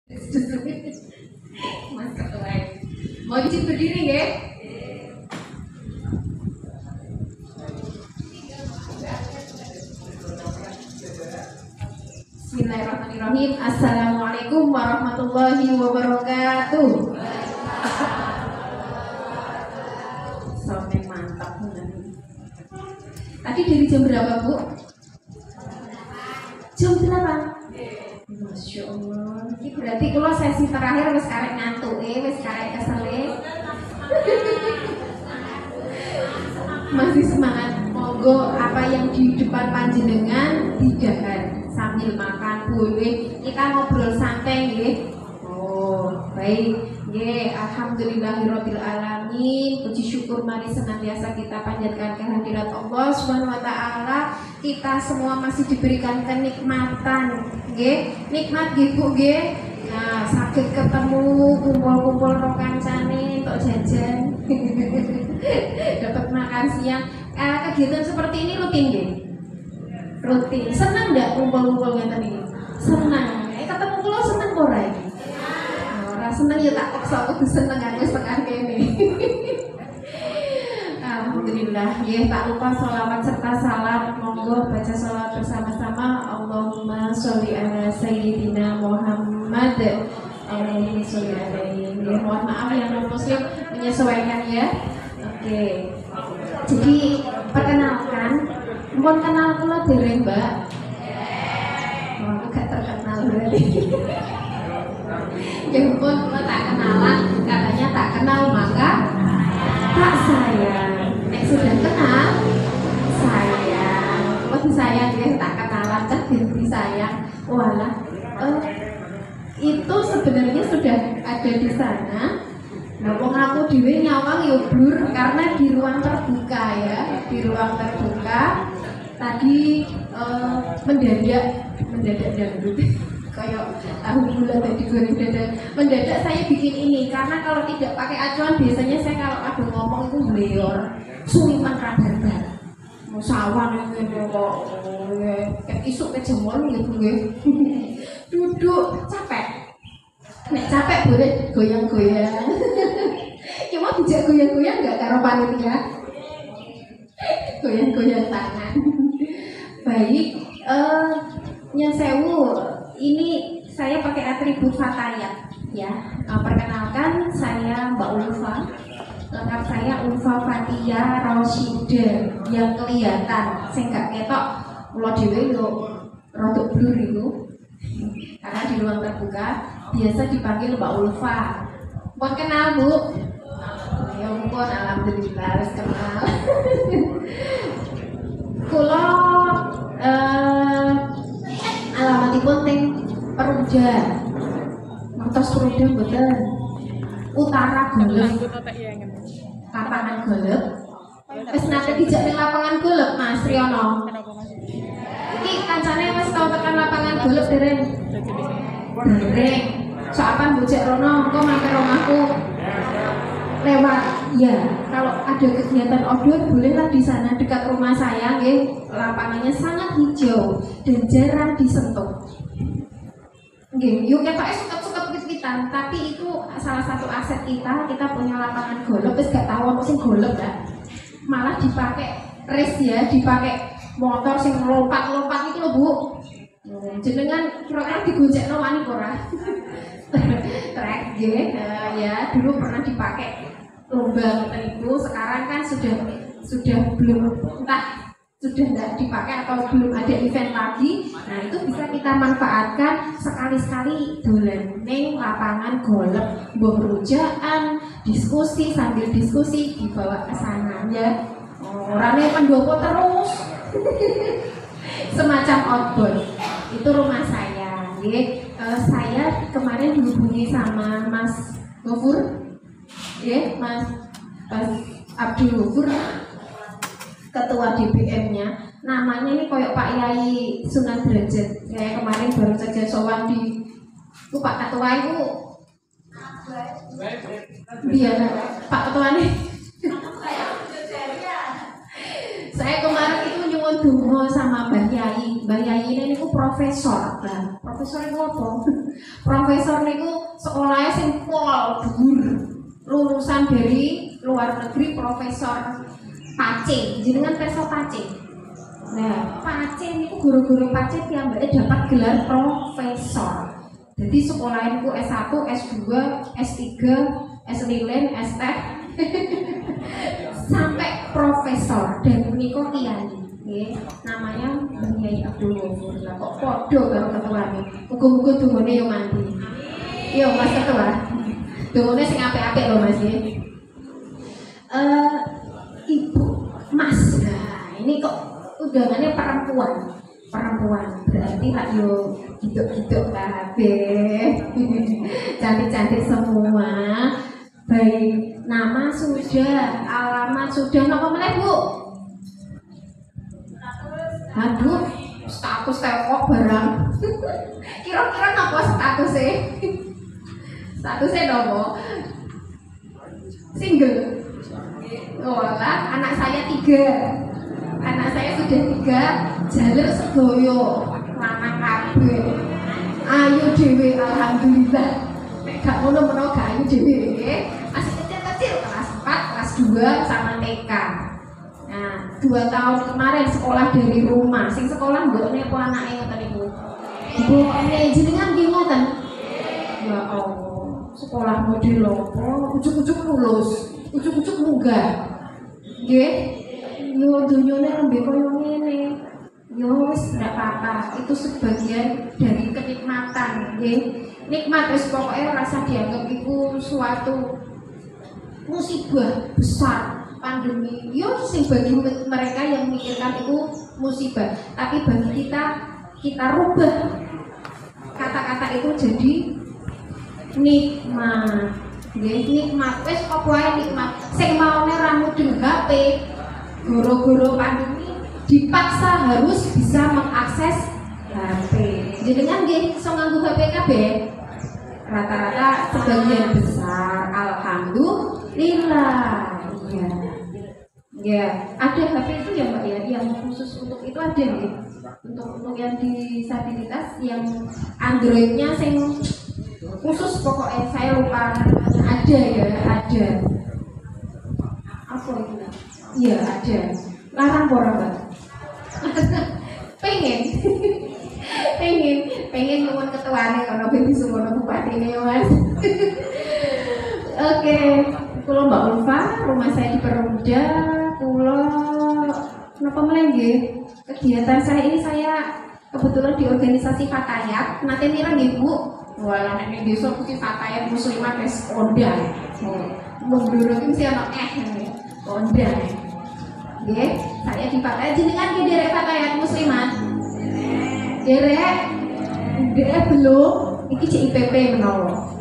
Mas ketua. Mau izin berdiri ya? Bismillahirrahmanirrahim. Assalamualaikum warahmatullahi wabarakatuh. Sampai mantap nih. Tadi dari jam berapa, Bu? Jam 8. Masya Allah. Ini berarti kalau sesi terakhir wis karek ngantuk, wis karek kesele. Masih semangat. Monggo apa yang di depan panjenengan didahar sambil makan boleh. Kita ngobrol santai nggih. Oh, baik. Nggih, alhamdulillahirabbil alamin. Puji syukur mari senantiasa kita panjatkan kehadirat Allah Subhanahu wa taala. Kita semua masih diberikan kenikmatan, nggih. Nikmat nggih Bu nggih. Nah, saged ketemu kumpul-kumpul karo kancane untuk jajan. Dapat makan siang. Kegiatan seperti ini rutin nggih? Rutin. Senang enggak kumpul-kumpul ngeten iki? Senang. Ketemu kula seneng ora iki? Ora seneng ya tak paksa aku seneng aku setengah kene. Alhamdulillah. Ya tak lupa sholawat serta salam. Monggo baca sholawat bersama-sama. Allahumma sholli ala sayyidina Muhammad. Allahumma sholli alaihi. Mohon maaf yang non muslim menyesuaikan ya. Oke. Jadi perkenalkan, mohon kenal kula dereng Mbak. Oh, aku gak terkenal berarti. Ya ampun, kula tak kenalan, katanya tak kenal maka tak sayang. Sudah kenal sayang. Kok disayang ya tak kenalan kan disayang. Walah, itu sebenarnya sudah ada di sana. Nah, wong aku dhewe nyawang ya blur karena di ruang terbuka ya, di ruang terbuka. Tadi mendadak dangdut. Kayak tahu bulat tadi goreng dadak. Mendadak saya bikin ini karena kalau tidak pakai acuan biasanya saya kalau ada ngomong itu bleor. Suwiman radar. Mau sawan ngene kok. Kayak isuk ke jemol gitu nggih. Duduk capek. Nek capek boleh goyang-goyang. Cuma dijak goyang-goyang enggak karo panitia. Goyang-goyang tangan. Baik, nyesewu ini saya pakai atribut fatayat ya. Perkenalkan saya Mbak Ulfa. Lengkap saya Ulfa Fatia Roshida yang kelihatan sing gak ketok kula dhewe yo rada blur itu. Karena di ruang terbuka biasa dipanggil Mbak Ulfa. Mohon kenal Bu. Ya ampun, alhamdulillah wis kenal. Kula alamatipun teng Peruja. Ngertos Peruja mboten? Utara golek. Lapangan golek. Wis nate dijak ning lapangan golek Mas Riono. Iki kancane wis tau tekan lapangan golek dereng. Dereng. Soapan bocek Rono, engko mampir rumahku. Lewat. Ya, kalau ada kegiatan outdoor bolehlah di sana dekat rumah saya nggih. Lapangannya sangat hijau dan jarang disentuh. Nggih, yuk ketoke suket-suket wit-witan, tapi itu salah satu aset kita. Kita punya lapangan golf, wis gak tahu apa sing golf ya. Malah dipakai race ya, dipakai motor sing lompat-lompat itu loh Bu. Jenengan kira-kira digojekno wani ora? Trek nggih, ya dulu pernah dipakai lomba itu, sekarang kan sudah belum entah sudah tidak dipakai atau belum ada event lagi. Nah itu bisa kita manfaatkan sekali-sekali dolan ning lapangan golf, mbok rujaan, diskusi sambil diskusi dibawa ke sana ya. Orangnya pendopo terus. Semacam outbound. Itu rumah saya. Saya kemarin dihubungi sama Mas Gofur. Mas Abdul Gofur, ketua DPM-nya. Namanya ini koyok Pak Yai Sunan Derajat. Saya kemarin baru saja sowan di Pak Ketua itu. Biar Pak Ketua nih. Saya kemarin itu nyuwun donga sama Mbah Yai. Mbah Yai ini profesor. Nah, profesor itu apa? Profesor niku sekolahnya sing pol dhuwur. Lulusan dari luar negeri, Profesor Pace. Jenengan Profesor Pace. Nah, Pace niku guru-guru Pace piyambake dapat gelar profesor. Jadi sekolahnya niku S1, S2, S3, S lilin, S teh sampai profesor dan menika kiai. Nggih, namanya Kiai Abdul Ghafur. Lah kok padha karo ketuane. Muga-muga dungane yo mandi. Yo Mas Ketua. Dungane sing apik-apik lho Mas nggih. Ibu Mas. Nah, ini kok undangannya perempuan. Perempuan berarti lak yo hidup-hidup kabeh. Cantik-cantik semua. Baik, nama sudah, alamat sudah, napa meneh Bu? Aduh, status tewok barang. Kira-kira napa statusnya? Statusnya napa? Single. Oh lah, anak saya 3. Anak saya sudah 3. Jalur sedoyo, lanang kabeh. Ayo dhewe alhamdulillah. Nek gak ngono-ngono gak ayo dhewe. Masih kecil-kecil kelas 4, kelas 2 sama TK. Nah, 2 tahun kemarin sekolah dari rumah. Sing sekolah mbokne apa anake ngoten niku? Mbokne jenengan nggih ngoten. Ya Allah, sekolah model apa? Ujuk-ujuk lulus, ujuk-ujuk munggah. Nggih. Yo dunyane rembe koyo ngene. Yo wis ndak apa-apa, itu sebagian dari kenikmatan, nggih. Nikmat wis pokoke rasa dianggap iku suatu musibah besar. Pandemi, yo sing bagi mereka yang memikirkan itu musibah, tapi bagi kita rubah kata-kata itu jadi nikmat. Nggih, nikmat wis apa wae nikmat. Sing maune ra mudeng HP, goro-goro pandemi dipaksa harus bisa mengakses HP. Jenengan nggih iso nganggo HP kabeh? Rata-rata sebagian besar, alhamdulillah. Ya. Ya, ada HP itu ya Mbak ya, yang khusus untuk itu ada nih. Untuk yang disabilitas, yang Androidnya sing khusus pokoknya saya lupa. Ada ya, ada. Apa itu? Iya ada. Larang pora Mbak. pengen nyuwun ketuane kalau ben disuwun bupatine Mas. Oke, kula Mbak Ulfa, rumah saya di Perumda. Kula napa meneh nggih? Kegiatan saya ini saya kebetulan di organisasi Fatayat. Nate nira nggih Bu? Walah nek ning desa kuwi Fatayat Muslimat wis kondang. Mundur iki mesti ana nggih. Kondang. Nggih, saya di Fatayat jenengan nggih derek Fatayat Muslimat. Derek belum, iki CIPP menawa.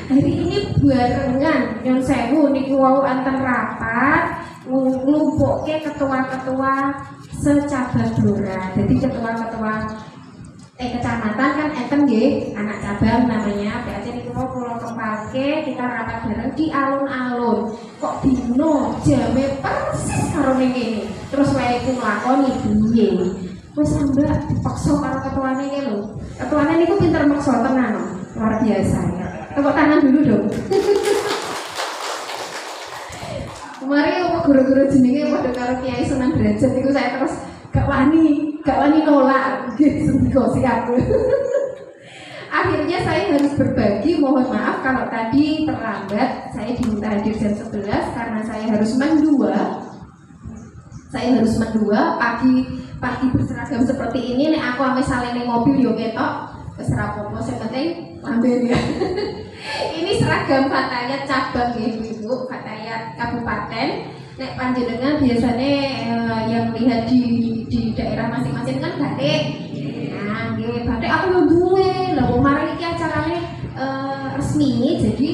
Hari ini barengan yang sewu niki wau anten rapat nglumpukke ketua-ketua secabang Blora. Jadi ketua-ketua kecamatan kan enten nggih anak cabang namanya PAC niku kula kempalke kita rapat bareng di alun-alun. Kok dino jame persis karo ngene. Terus waeku nglakoni piye? Wis Mbak dipaksa karo ketuane iki lho. Ketuane niku pinter maksa tenan lho. Luar biasa ya. Tepuk tangan dulu dong. Kemarin apa guru-guru jenenge padha karo Kiai Sunan Derajat itu saya terus gak wani nolak gitu siap. Akhirnya saya harus berbagi, mohon maaf kalau tadi terlambat. Saya diminta hadir jam 11 karena saya harus mendua. Pagi berseragam seperti ini. Nek aku ame salene mobil yo ketok. Terserah popo, yang penting ambil ya. Ini seragam Fatayat cabang ya Ibu, Fatayat Kabupaten. Nek panjenengan biasanya yang lihat di daerah masing-masing kan batik. Nah, nggih, batik aku yo duwe. Lah kemarin iki acarane resmi, jadi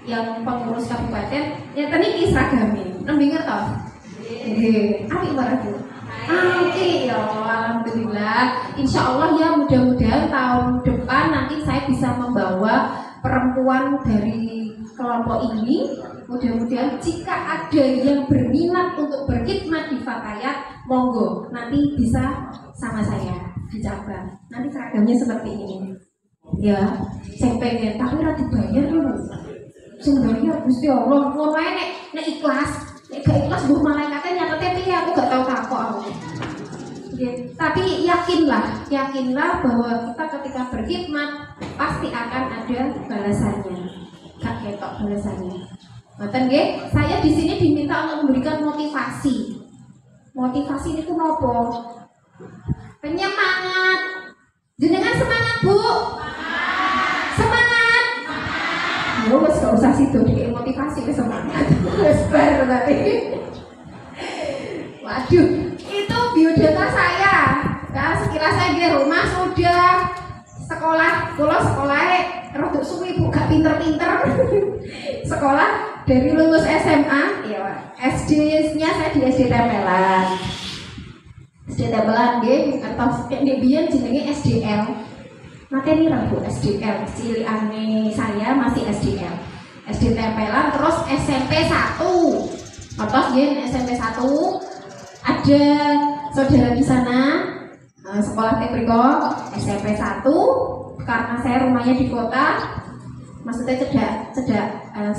yang pengurus kabupaten ya tadi iki seragame. Nembe ngertos? Nggih, apik banget Bu. Oke, ya alhamdulillah. Insya Allah ya mudah-mudahan tahun depan nanti saya bisa membawa perempuan dari kelompok ini. Mudah-mudahan jika ada yang berminat untuk berkhidmat di Fatayat, monggo nanti bisa sama saya di cabang. Nanti seragamnya seperti ini. ya sing pengen tapi ora dibayar lho. Sing bayar Gusti Allah. Ngono ae nek ikhlas, nek gak ikhlas mbok malaikate nyatete piye aku gak tau takok aku. Tapi yakinlah bahwa kita ketika berkhidmat pasti akan ada balasannya. Gak ketok balasannya. Ngoten nggih, saya di sini diminta untuk memberikan motivasi. Motivasi itu nopo? Penyemangat. Jenengan semangat, Bu? Semangat. Yo wis gak usah sido dikek motivasi wis semangat. Wis bar tadi. Waduh, itu biodata saya. Nah, sekilas saya rumah sudah sekolah, kalau sekolahnya rodok suwi Bu, gak pinter-pinter. Sekolah dari lulus SMA, ya SD-nya saya di SD Tempelan. SD Tempelan nggih, atau nek biyen jenenge SDL. Materi ra Bu, SDL. Cilikane saya masih SDL. SD Tempelan terus SMP 1. Terus nggih SMP 1 ada saudara di sana sekolah tepriko SMP 1 karena saya rumahnya di kota. Maksudnya cedak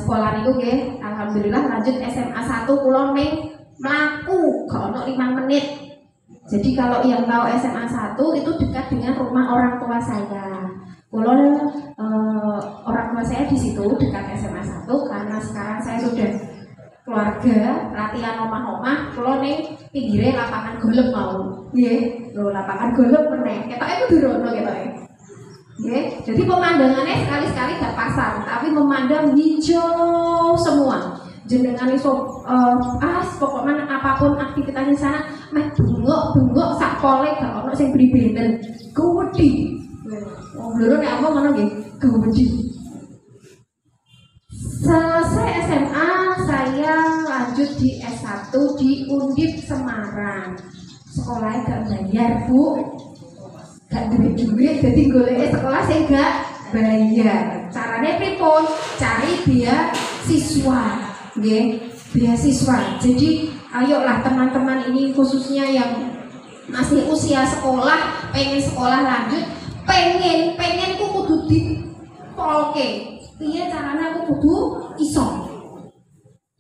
sekolah niku nggih, alhamdulillah lanjut SMA 1 kula ning mlaku gak ono 5 menit. Jadi kalau yang tahu SMA 1 itu dekat dengan rumah orang tua saya. Kula orang tua saya di situ dekat SMA 1 karena sekarang saya sudah keluarga, latihan omah-omah, kula ning pinggire lapangan golf mau. Nggih, lho lapangan golf meneh. Ketoke kudu rono ketoke. Nggih, jadi pemandangannya sekali-sekali gak pasang, tapi memandang hijau semua. Jenengan iso pokoknya apapun aktivitasnya sana, meh bengok sak pole gak ono sing pribeden. Gede. Wong loro nek apa ngono nggih, gede. Selesai SMA, saya lanjut di S1 di Undip Semarang. Sekolahnya gak bayar, Bu. Gak duit, jadi golek sekolah saya gak bayar. Caranya pripun? Cari beasiswa. Nggih, beasiswa. Jadi ayolah teman-teman ini khususnya yang masih usia sekolah, pengen sekolah lanjut, pengen ku kudu dipolke. Piye caranya aku kudu iso.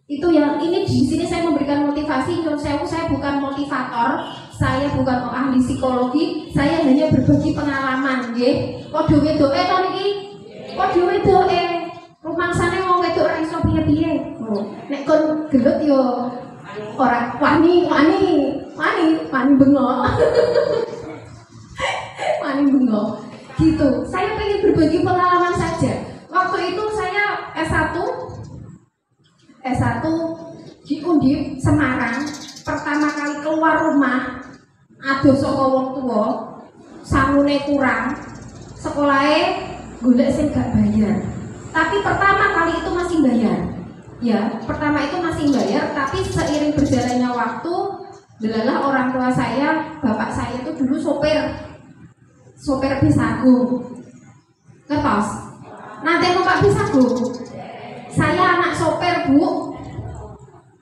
Itu yang ini di sini saya memberikan motivasi. Saya bukan motivator, saya bukan ahli psikologi, saya hanya berbagi pengalaman, nggih. Padha wedoke to niki. Padha wedoke. Rumangsane wong wedok ora iso piye-piye. Oh, nek kon gelut yo ora wani bengok. Wani bengok. Gitu. Saya pengen berbagi pengalaman saja. Waktu itu saya S1 di Undip Semarang, pertama kali keluar rumah adoh saka wong tuwa, sangune kurang, sekolahe golek sing gak bayar. Tapi pertama kali itu masih bayar. Ya, pertama itu masih bayar, tapi seiring berjalannya waktu, delalah orang tua saya, bapak saya itu dulu sopir bis agung. Ngertos? Nanti numpak bis agung. Saya anak sopir, Bu.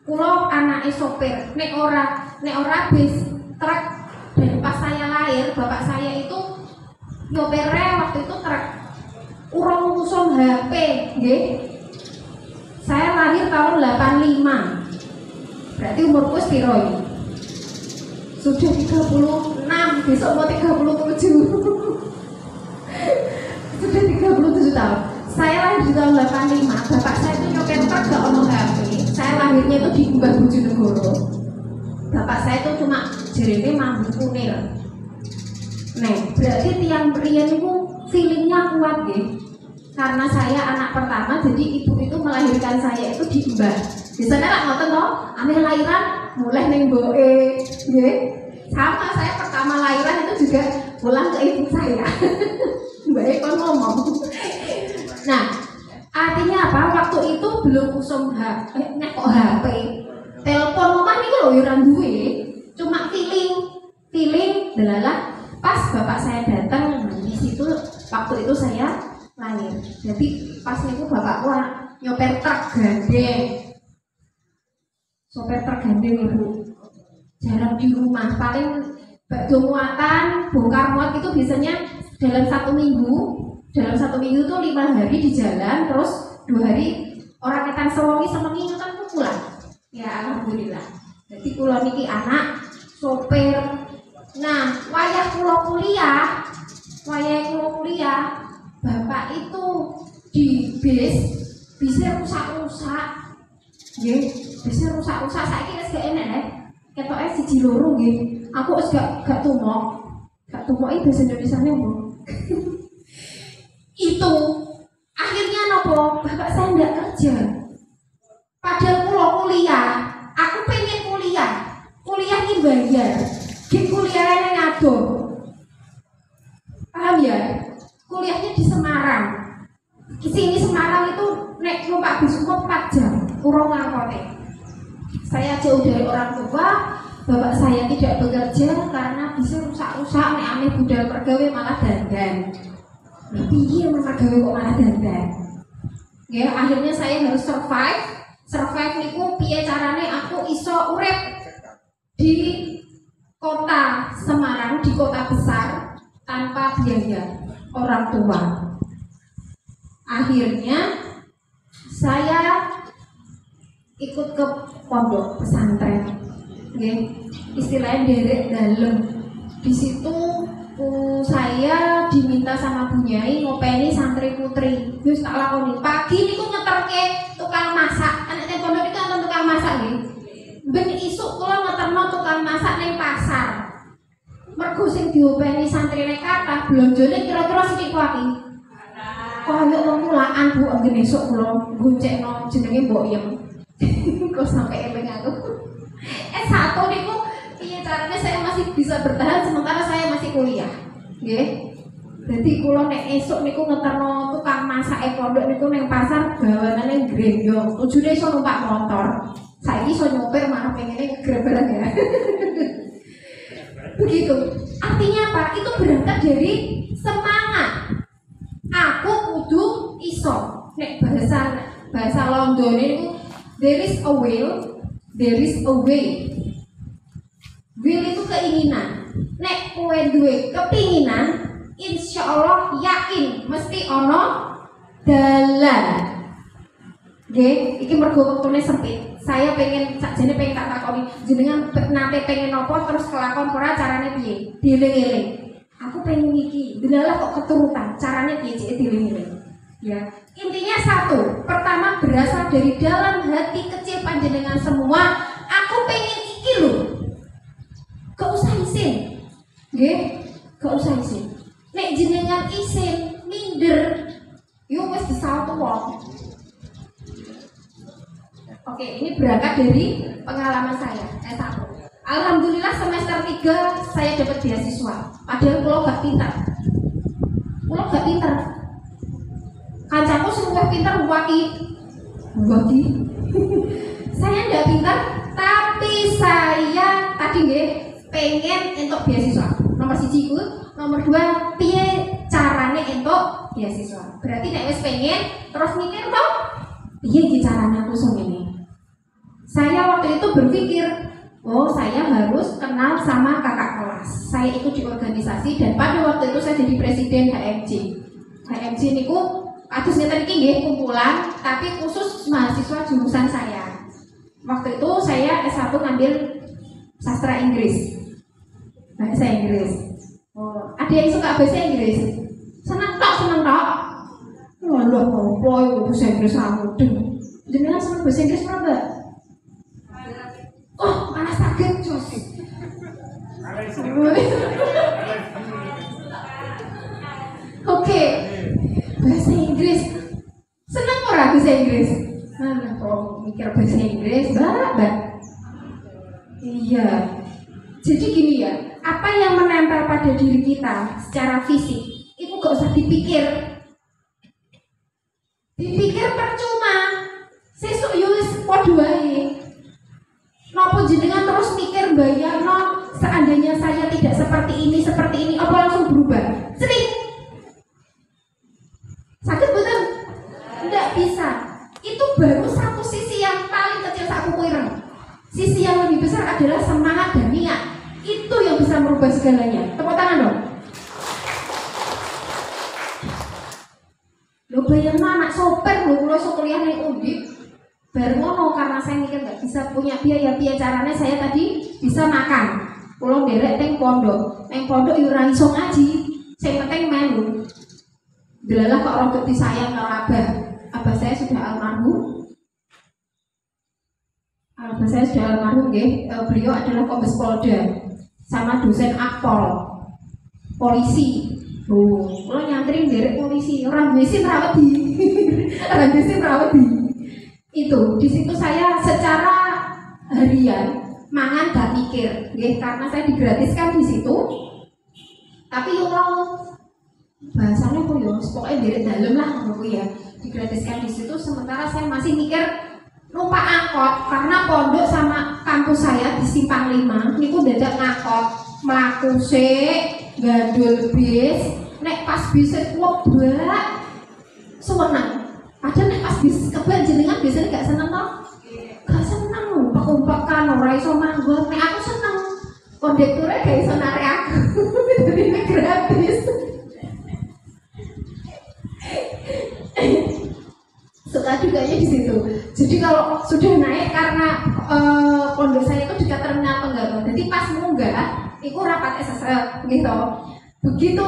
Kulo anake sopir. Nek ora bis truk. Dan pas saya lahir, bapak saya itu nyopirnya waktu itu truk. Urung ngusung HP, nggih. Saya lahir tahun 85. Berarti umurku wis piro iki? Sudah 36, besok mau 37. Sudah 37 tahun. Saya lahir di tahun 85. Bapak saya itu nyopir truk gak ono HP. Saya lahirnya itu di Mbah Bojonegoro. Bapak saya itu cuma jerene mambu kunil. Nah, berarti tiang priyen itu feelingnya kuat nggih. Karena saya anak pertama, jadi ibu itu melahirkan saya itu di Mbah. Biasanya lah ngoten toh, ame lahiran mulai ning mboke, nggih. Sama saya pertama lahiran itu juga pulang ke ibu saya. Mbak kon ngomong. Nah, artinya apa? Waktu itu belum usum HP, nek kok HP. Telepon omah niku lho ora duwe. Cuma feeling delalah pas bapak saya datang di situ waktu itu saya lahir. Jadi pas niku bapakku nyopir truk gandeng. Sopir truk gandeng Ibu. Jarang di rumah, paling bakdo muatan, bongkar muat itu biasanya dalam 1 minggu dalam 1 minggu tuh 5 hari di jalan, terus 2 hari orang ketan sewengi kan pulang. Ya alhamdulillah. Jadi kula niki anak sopir. Nah, wayah kula kuliah, bapak itu di bisnya rusak-rusak. Nggih, bisnya rusak-rusak saiki wis gak enak ya. Ketoke siji loro nggih. Aku wis gak tumok. Gak tumok iki bahasa Indonesiane opo? Itu akhirnya nopo? Bapak saya enggak kerja. Padahal kula kuliah, aku pengen kuliah ini bayar. Di kuliahnya ngadoh. Paham ya? Kuliahnya di Semarang. Di sini Semarang itu nek numpak bis 4 jam, kurang ngangkote. Saya jauh dari orang tua, bapak saya tidak bekerja karena bisa rusak-rusak, nek aneh budal pergawe malah dandan. Nah, piye malah gawe kok malah dandan? Ya, akhirnya saya harus survive niku piye carane aku iso urip di kota Semarang, di kota besar tanpa biaya orang tua. Akhirnya saya ikut ke pondok pesantren, istilahnya derek dalam. Di situ saya diminta sama Bu Nyai ngopeni santri putri. Terus tak lakoni. Pagi niku ngeterke tukang masak. Anak teng pondok itu nonton tukang masak nggih. Ben isuk kula ngeterno tukang masak ning pasar. Mergo sing diopeni santrine kathah, blonjone kira-kira sithik kuwi. Koyo wong mulaan Bu anggen esuk kula goncekno jenenge Mbok Yem. Kok sampai eling aku. S1 niku piye caranya saya masih bisa bertahan sementara saya masih kuliah. Nggih. Jadi kula nek esuk niku ngeterno tukang masak pondok niku ning pasar gawanane greyong. Tujune iso numpak motor. Saiki iso nyopir malah pengene ngegrab barang ya. Begitu. Artinya apa? Itu berangkat dari semangat. Aku kudu iso. Nek bahasa London itu there is a will, there is a way. Will itu keinginan. Nek kowe duwe kepinginan, insya Allah yakin mesti ono dalan. Nggih, iki mergo wektune sempit. Saya pengen sakjane pengen tak takoni jenengan nate pengen nopo terus kelakon ora carane piye? Dieling-eling. Aku pengen iki, delalah kok keturutan. Carane piye cek dieling-eling. Ya, intinya satu. Pertama berasal dari dalam hati kecil panjenengan semua. Aku pengen iki lho. Gak usah isin. Nggih, gak usah isin. Nek jenengan isin, minder, yo wis disautu wong. Oke, ini berangkat dari pengalaman saya S1. Alhamdulillah semester 3 saya dapat beasiswa. Padahal kalau gak pintar. Kancaku semua pintar waki. Saya nggak pintar, tapi saya tadi nggih pengen untuk beasiswa. Nomor 1 ku, nomor 2 piye carane untuk beasiswa. Berarti nek wis pengen terus mikir toh, piye iki carane aku iso ngene. Saya waktu itu berpikir, oh saya harus kenal sama kakak kelas. Saya ikut di organisasi dan pada waktu itu saya jadi presiden HMJ. HMJ niku atus ngeten iki nggih kumpulan tapi khusus mahasiswa jurusan saya. Waktu itu saya S1 ngambil sastra Inggris. Bahasa Inggris. Oh, ada yang suka bahasa Inggris? Seneng tok. Lho opo iku bahasa Inggris mudeng. Jenengan seneng bahasa Inggris ora, Mbak? Oh, malah sakit jos. Oke. Bahasa Inggris. Seneng ora bahasa Inggris? Nah, kalau mikir bahasa Inggris, Mbak. Iya. Jadi gini ya, apa yang menempel pada diri kita secara fisik, itu gak usah dipikir. Dipikir percuma. Sesuk yo wis padha wae. Napa jenengan terus mikir bayangno seandainya saya tidak seperti ini, apa langsung berubah? Sering. Sakit betul? Tidak bisa. Itu baru satu sisi yang paling kecil sak kuku ireng. Sisi yang lebih besar adalah semangat dan niat. Itu yang bisa merubah segalanya. Tepuk tangan dong. Lho bayangno anak sopir lho kula iso kuliah ning Undip. Bar ngono karena saya mikir nggak bisa punya biaya caranya saya tadi bisa makan. Kula nderek teng pondok. Teng pondok yo ora iso ngaji. Sing penting melu. Delalah kok rada disayang karo abah. Abah saya sudah almarhum. Abah saya sudah almarhum nggih. Beliau adalah Kombes Polda sama dosen Akpol. Polisi. Lo nyantri derek polisi, orang besi merawati, orang besi merawati. Itu di situ saya secara harian mangan gak mikir, karena saya digratiskan di situ. Tapi yo bahasanya kok yo, pokoknya derek dalam lah ya, digratiskan di situ. Sementara saya masih mikir numpak angkot karena pondok sama kampus saya di Simpang 5 itu dadak ngangkot mlaku sik gandul bis, nek pas bis wobak seneng. Padahal nek pas bis keben jenengan biasanya gak seneng toh? Gak seneng, umpak-umpakan ora iso manggon. Nek aku seneng, kondekturnya gak iso narik aku. Jadi gratis. Suka duganya di situ. Jadi kalau sudah naik karena pondok saya itu dekat terminal Penggawa. Jadi pas munggah itu rapat SSL gitu. Begitu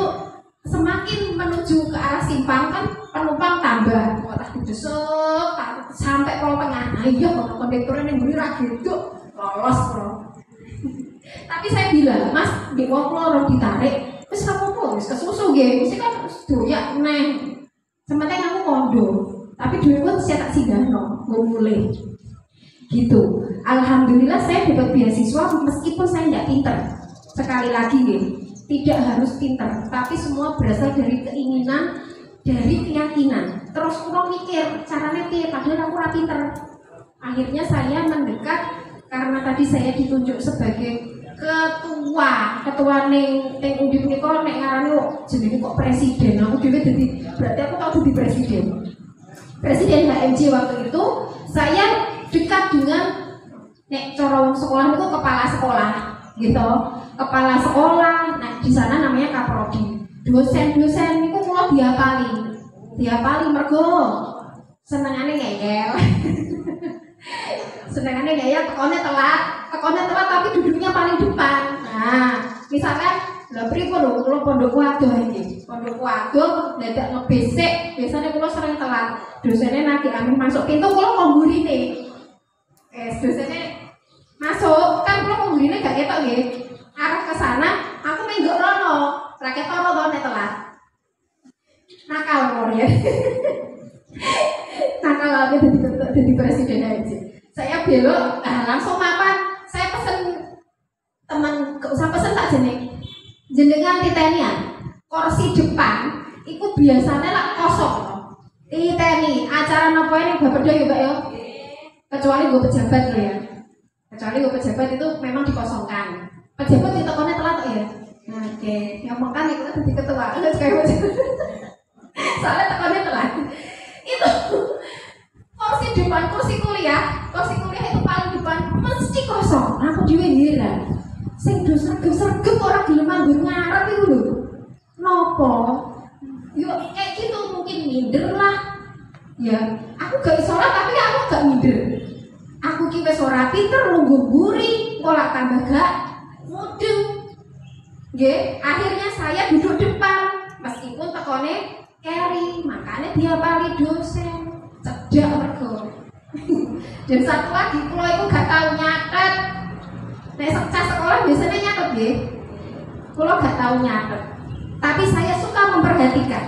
semakin menuju ke arah simpang kan penumpang tambah, tak didesek sampai Pol Tengah. Ayo kalau kondekturnya yang beli gitu lolos bro. Tapi saya bilang, Mas di wong loro ditarik, terus kamu pun ke susu gitu, mesti kan doyak neng. Sementara kamu kondo, tapi dulu pun saya tak singgahno, gue mulai. Gitu. Alhamdulillah saya dapat beasiswa meskipun saya tidak pinter. Sekali lagi nih, tidak harus pinter, tapi semua berasal dari keinginan, dari keyakinan. Terus kurang mikir caranya piye, padahal aku ora pinter. Akhirnya saya mendekat karena tadi saya ditunjuk sebagai ketua neng Undip niko nek ngarani jenenge kok presiden. Aku dhewe dadi berarti aku tau dadi presiden HMJ waktu itu. Saya dekat dengan nek cara sekolah itu kepala sekolah gitu. Kepala sekolah, nah di sana namanya kaprodi. Dosen-dosen itu kula diapali mergo senengane ngeyel. Senengane ngeyel tekonnya telat tapi duduknya paling depan. Nah, misalkan lha pripun lho kula pondok wadoh iki. Pondok wadoh dadak ngebesek, biasanya kula sering telat. Dosennya nagih amin masuk pintu kula nggurine. Dosennya masuk, kan kula nggurine gak ketok nggih. Arah ke sana, aku menggok rono, rakyat rono nek telat. Nakal mor ya. Nakal aku jadi presiden aja. Saya belok, langsung mapan. Saya pesen teman, gak usah pesen tak jenengan titenian. Kursi depan, itu biasanya lah kosong. Titeni, acara nopo ini bapak dia juga ya. Kecuali gue pejabat ya. Kecuali gue pejabat itu memang dikosongkan. Pejabat itu konek telat ya. Nah, oke, yang makan itu kan jadi ketua. Soalnya tekannya telat. Itu kursi depan, kursi kuliah itu paling depan mesti kosong. Aku juga heran. Sing do sergep ora gelem manggon ngarep iku lho. Nopo? Yo kayak gitu mungkin minder lah. Ya, aku gak sholat tapi aku gak minder. Aku ki wis ora pinter lungguh buri, pola tambah gak mudeng. Nggih, akhirnya saya duduk depan meskipun tekone carry, makanya dia balik dosen. Cedak mergo. Dan satu lagi kula iku gak tahu nyatet. Nek sekolah biasanya nyatet nggih. Kula gak tahu nyatet. Tapi saya suka memperhatikan.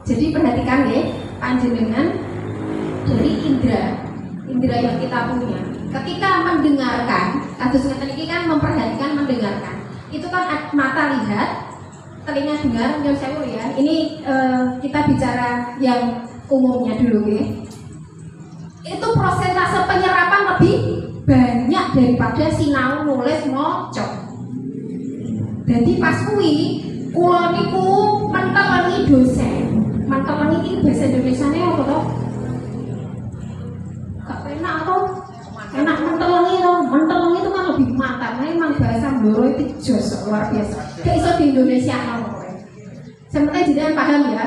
Jadi perhatikan nggih, panjenengan dari indra yang kita punya. Ketika mendengarkan, kados ngeten iki kan memperhatikan mendengarkan. Itu kan mata lihat, telinga dengar, yang saya ya. Ini kita bicara yang umumnya dulu ya. Itu persentase penyerapan lebih banyak daripada sinau nulis maca. Jadi pas kuwi kula niku mentelengi dosen. Mentelengi iki bahasa Indonesiane apa to? Gak enak atau enak mentelengi to. Mentelengi itu kan lebih mantap. Memang bahasa Ndoro itu jos luar biasa. Kayak iso di Indonesia pokoknya. Sebenarnya jangan paham ya.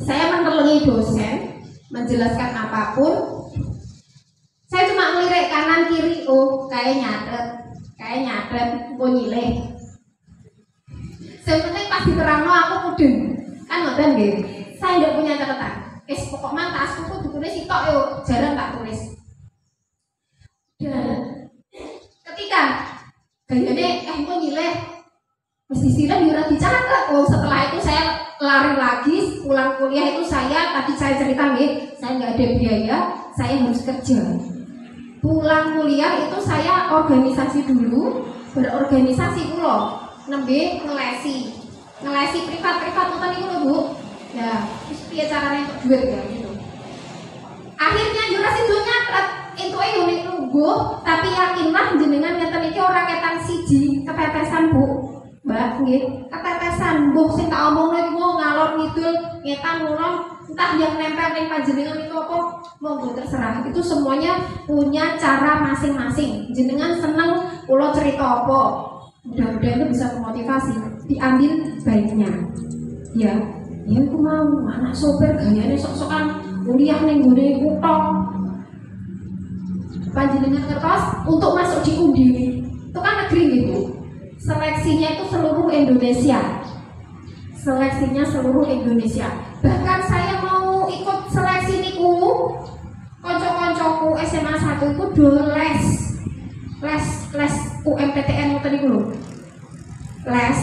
Saya mentelengi dosen menjelaskan apapun, saya cuma ngelirik kanan kiri, oh kayak nyatet, gue nyileh. Sebenarnya pas diterangno aku mudeng, kan ngoten nggih. Saya tidak punya catatan. Pokok man tasku tuh ditulis sitok yo, jarang tak tulis. Dan ketika gayane gue nyileh, mesti sirah ora dicatat. Oh setelah itu saya lari lagi, pulang kuliah itu tadi saya cerita nggih, saya nggak ada biaya, saya harus kerja. Pulang kuliah itu saya organisasi dulu, berorganisasi pulau, nembe ngelesi privat nonton itu loh Bu. Ya, terus piye caranya untuk duit ya gitu. Akhirnya jurah sido nyatret, itu unik nunggu, tapi yakinlah jenengan ngeten iki ora ketan siji, ketetesan Bu. Mbak nggih, ketetesan Bu sing tak omongno iki mau ngalor ngidul, ngetan ngulon, entah yang nempel ning panjenengan itu apa, monggo terserah. Itu semuanya punya cara masing-masing. Jenengan seneng kula cerita apa, mudah-mudahan itu bisa memotivasi, diambil baiknya. Ya aku mau anak sopir gayane sok-sokan kuliah ning gone kutha. Panjenengan ngertos untuk masuk di Undip itu kan negeri gitu. Seleksinya itu seluruh Indonesia. Bahkan saya mau ikut seleksi niku, kanca-kancaku SMA 1 itu do les UMPTN ngoten niku lho. Les.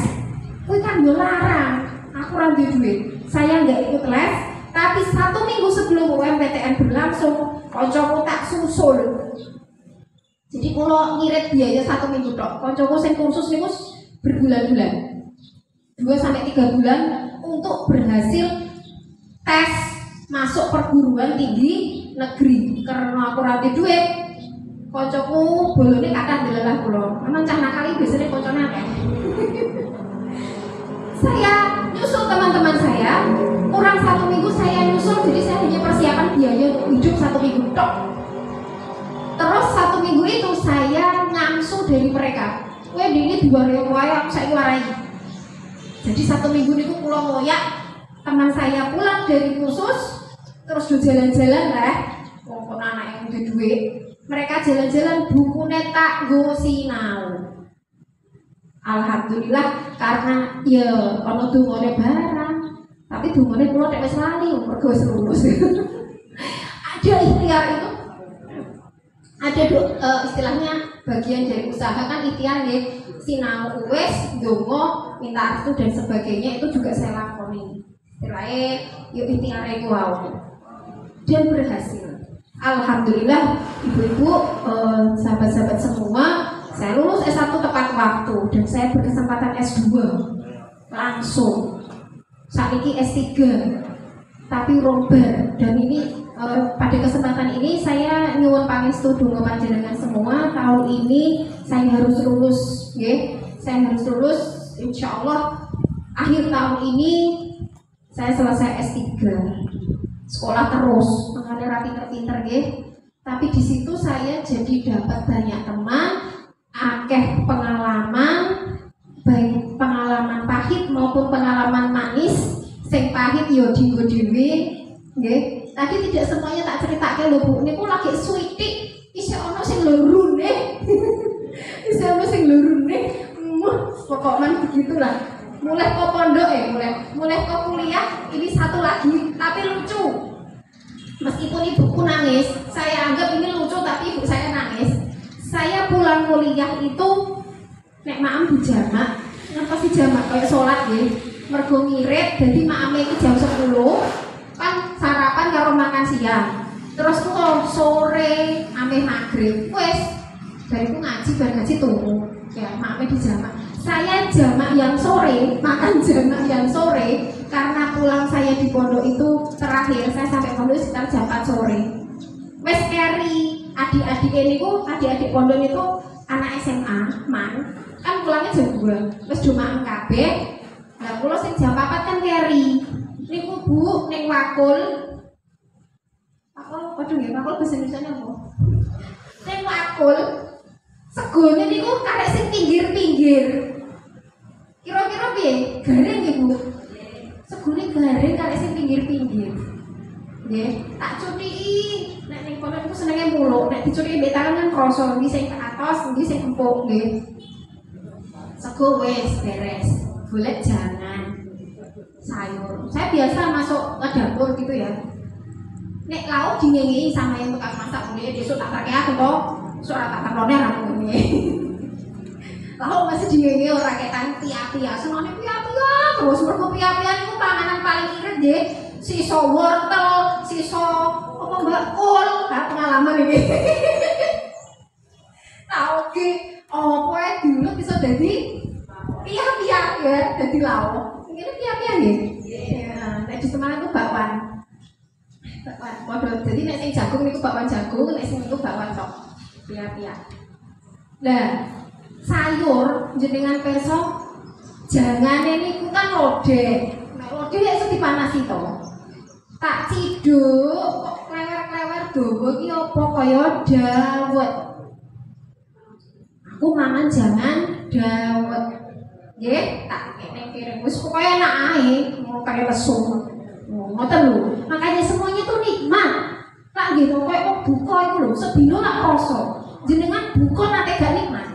Kuwi kan yo larang. Aku ora duwe duit. Saya nggak ikut les, tapi 1 minggu sebelum UMPTN berlangsung, kancaku tak susul. Jadi kalau ngirit biaya 1 minggu tok, kancaku sing kursus niku berbulan-bulan, 2-3 bulan untuk berhasil tes masuk perguruan tinggi negeri. Karena aku rati duit, kancaku bolone kathah delalah kula. Memang cah nakal biasanya kancane akeh. Saya nyusul teman-teman saya, kurang 1 minggu saya nyusul, jadi saya hanya persiapan biaya untuk hidup 1 minggu tok. Terus 1 minggu itu saya ngamsu dari mereka. Weh ini 2 ribu wae saya warai. Jadi 1 minggu itu pulang ngoyak, teman saya pulang dari khusus, terus jalan-jalan lah. Wong anak yang udah duit, mereka jalan-jalan bukune tak go sinau. Alhamdulillah karena ya ono dungane barang, tapi dungane kula nek wis lali mergo wis lulus. Ada ikhtiar itu. Ada istilahnya bagian dari usaha kan ikhtiar nggih, sinau wis ndonga minta restu dan sebagainya itu juga saya lakoni. Istilahnya yo ikhtiar iku wae. Dan berhasil. Alhamdulillah ibu-ibu, sahabat-sahabat semua, saya lulus S1 tepat waktu dan saya berkesempatan S2 langsung. Saat ini S3 tapi rober. Dan ini pada kesempatan ini saya nyuwun pangestu donga panjenengan semua, tahun ini saya harus lulus, nggih. Saya harus lulus insyaallah akhir tahun ini saya selesai S3. Sekolah terus, mengalir pinter-pinter nggih. Tapi di situ saya jadi dapat banyak teman, akeh pengalaman, baik pengalaman pahit maupun pengalaman manis. Sing pahit yo dienggo dhewe, nggih. Tadi tidak semuanya tak ceritake lho Bu. Niku lagi suwitik, isih ono sing lurune. Isih ono sing lurune. Pokoknya begitulah. Mulai ke pondok mulai ke kuliah ini satu lagi, tapi lucu. Meskipun ibuku nangis, saya anggap ini lucu tapi ibu saya nangis. Saya pulang kuliah itu nek maam di jamak, ngapa sih jamak kayak sholat ya, mergo ngirit, jadi maamnya itu jam 10 kan sarapan karo makan siang, terus tuh sore ameh maghrib, wes bariku ngaji tunggu ya maamnya di jamak. Saya jamak yang sore, makan jamak yang sore, karena pulang saya di pondok itu terakhir saya sampai pondok sekitar jam 4 sore. Wes carry adik-adik pondok itu anak SMA, kan pulangnya jam 2, wes cuma kabeh. Nah, kula sing jam 4 kan carry. Niku Bu ning wakul. Waduh nggih, wakul bahasa Indonesia apa? Ning wakul segone niku karek sing pinggir-pinggir. Kira-kira piye? Garing nggih Bu. Segone garing karek sing pinggir-pinggir. Nggih, tak cuthiki. Nek ning kono iku senenge muluk, nek dicuthiki mbek tangan kan krasa iki sing ke atas, iki sing empuk nggih. Sego wis beres. Golek jangan sayur. Saya biasa masuk ke dapur gitu ya. Nek lauk dingengi sama yang tukang masak boleh besok tak pakai aku toh. Suara tak terloner aku ini. Lauk masih dingengi ora ketan pia-pia. Senone pia-pia terus mergo pia-pia niku panganan paling irit nggih. Sisa wortel, sisa apa mbak kol, pengalaman ini. Tahu ki, apa dulu bisa jadi pia-pia ya, jadi lauk. Ini pia-pia nih. Ya, nek di Semarang itu bakwan. Bakwan. Waduh, jadi nek sing jagung itu bakwan jagung, nek sing itu bakwan tok. Pia-pia. Nah, sayur jenengan perso jangan ini kan lodeh. Nek lodeh ya iso dipanasi to. Tak ciduk kok klewer-klewer dawa iki apa kaya dawet. Aku mangan jangan dawet. Nggih, tak kene piring. Wis pokoke enak ae, mau kaya lesu. Ngoten lho. Makanya semuanya itu nikmat. Lah gitu kok buka iku lho, sedina lak krasa. Jenengan buka nate gak nikmat.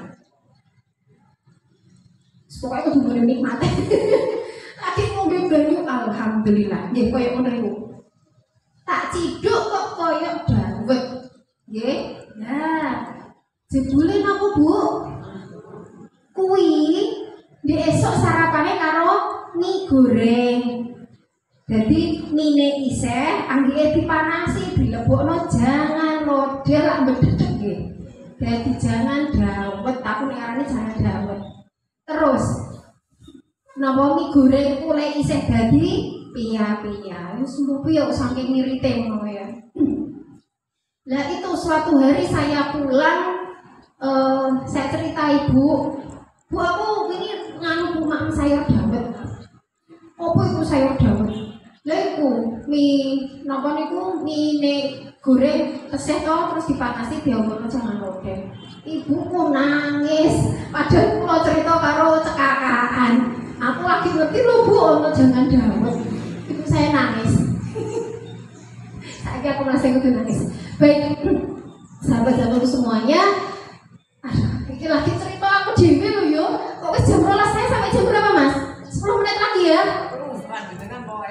Pokoke kudu nikmat. Lagi ngombe banyu alhamdulillah. Nggih koyo ngono iku. Tak ciduk kok koyo dawet. Nggih. Nah, jebule napa, Bu? Kuwi di esok sarapannya karo mie goreng. Jadi mie isih anggere dipanasi, dilebokno jangan lodeh lak mbedhedhek nggih. Jadi jangan dawet, aku nek arane jangan dawet. Terus napa mie goreng kulek isih dadi pia-pia. Wis mbupi ya saking ngirite ngono ya. Lah itu suatu hari saya pulang saya cerita ibu, Bu aku ini nganu Bu mak sayur dawet. Apa itu sayur dawet? Lah iku mie napa niku mie goreng tesih to terus dipanasi diombono jangan lodeh. Ibuku nangis, padahal kula cerita karo cekakaan. Aku lagi ngerti lho Bu ono jangan dawet. Ibu saya nangis. Saiki aku merasa kudu nangis. Baik, sahabat-sahabatku semuanya. Aduh, ini lagi cerita aku dhewe lho yo. Kok wis jam 12 saya sampai jam berapa, Mas? 10 menit lagi ya.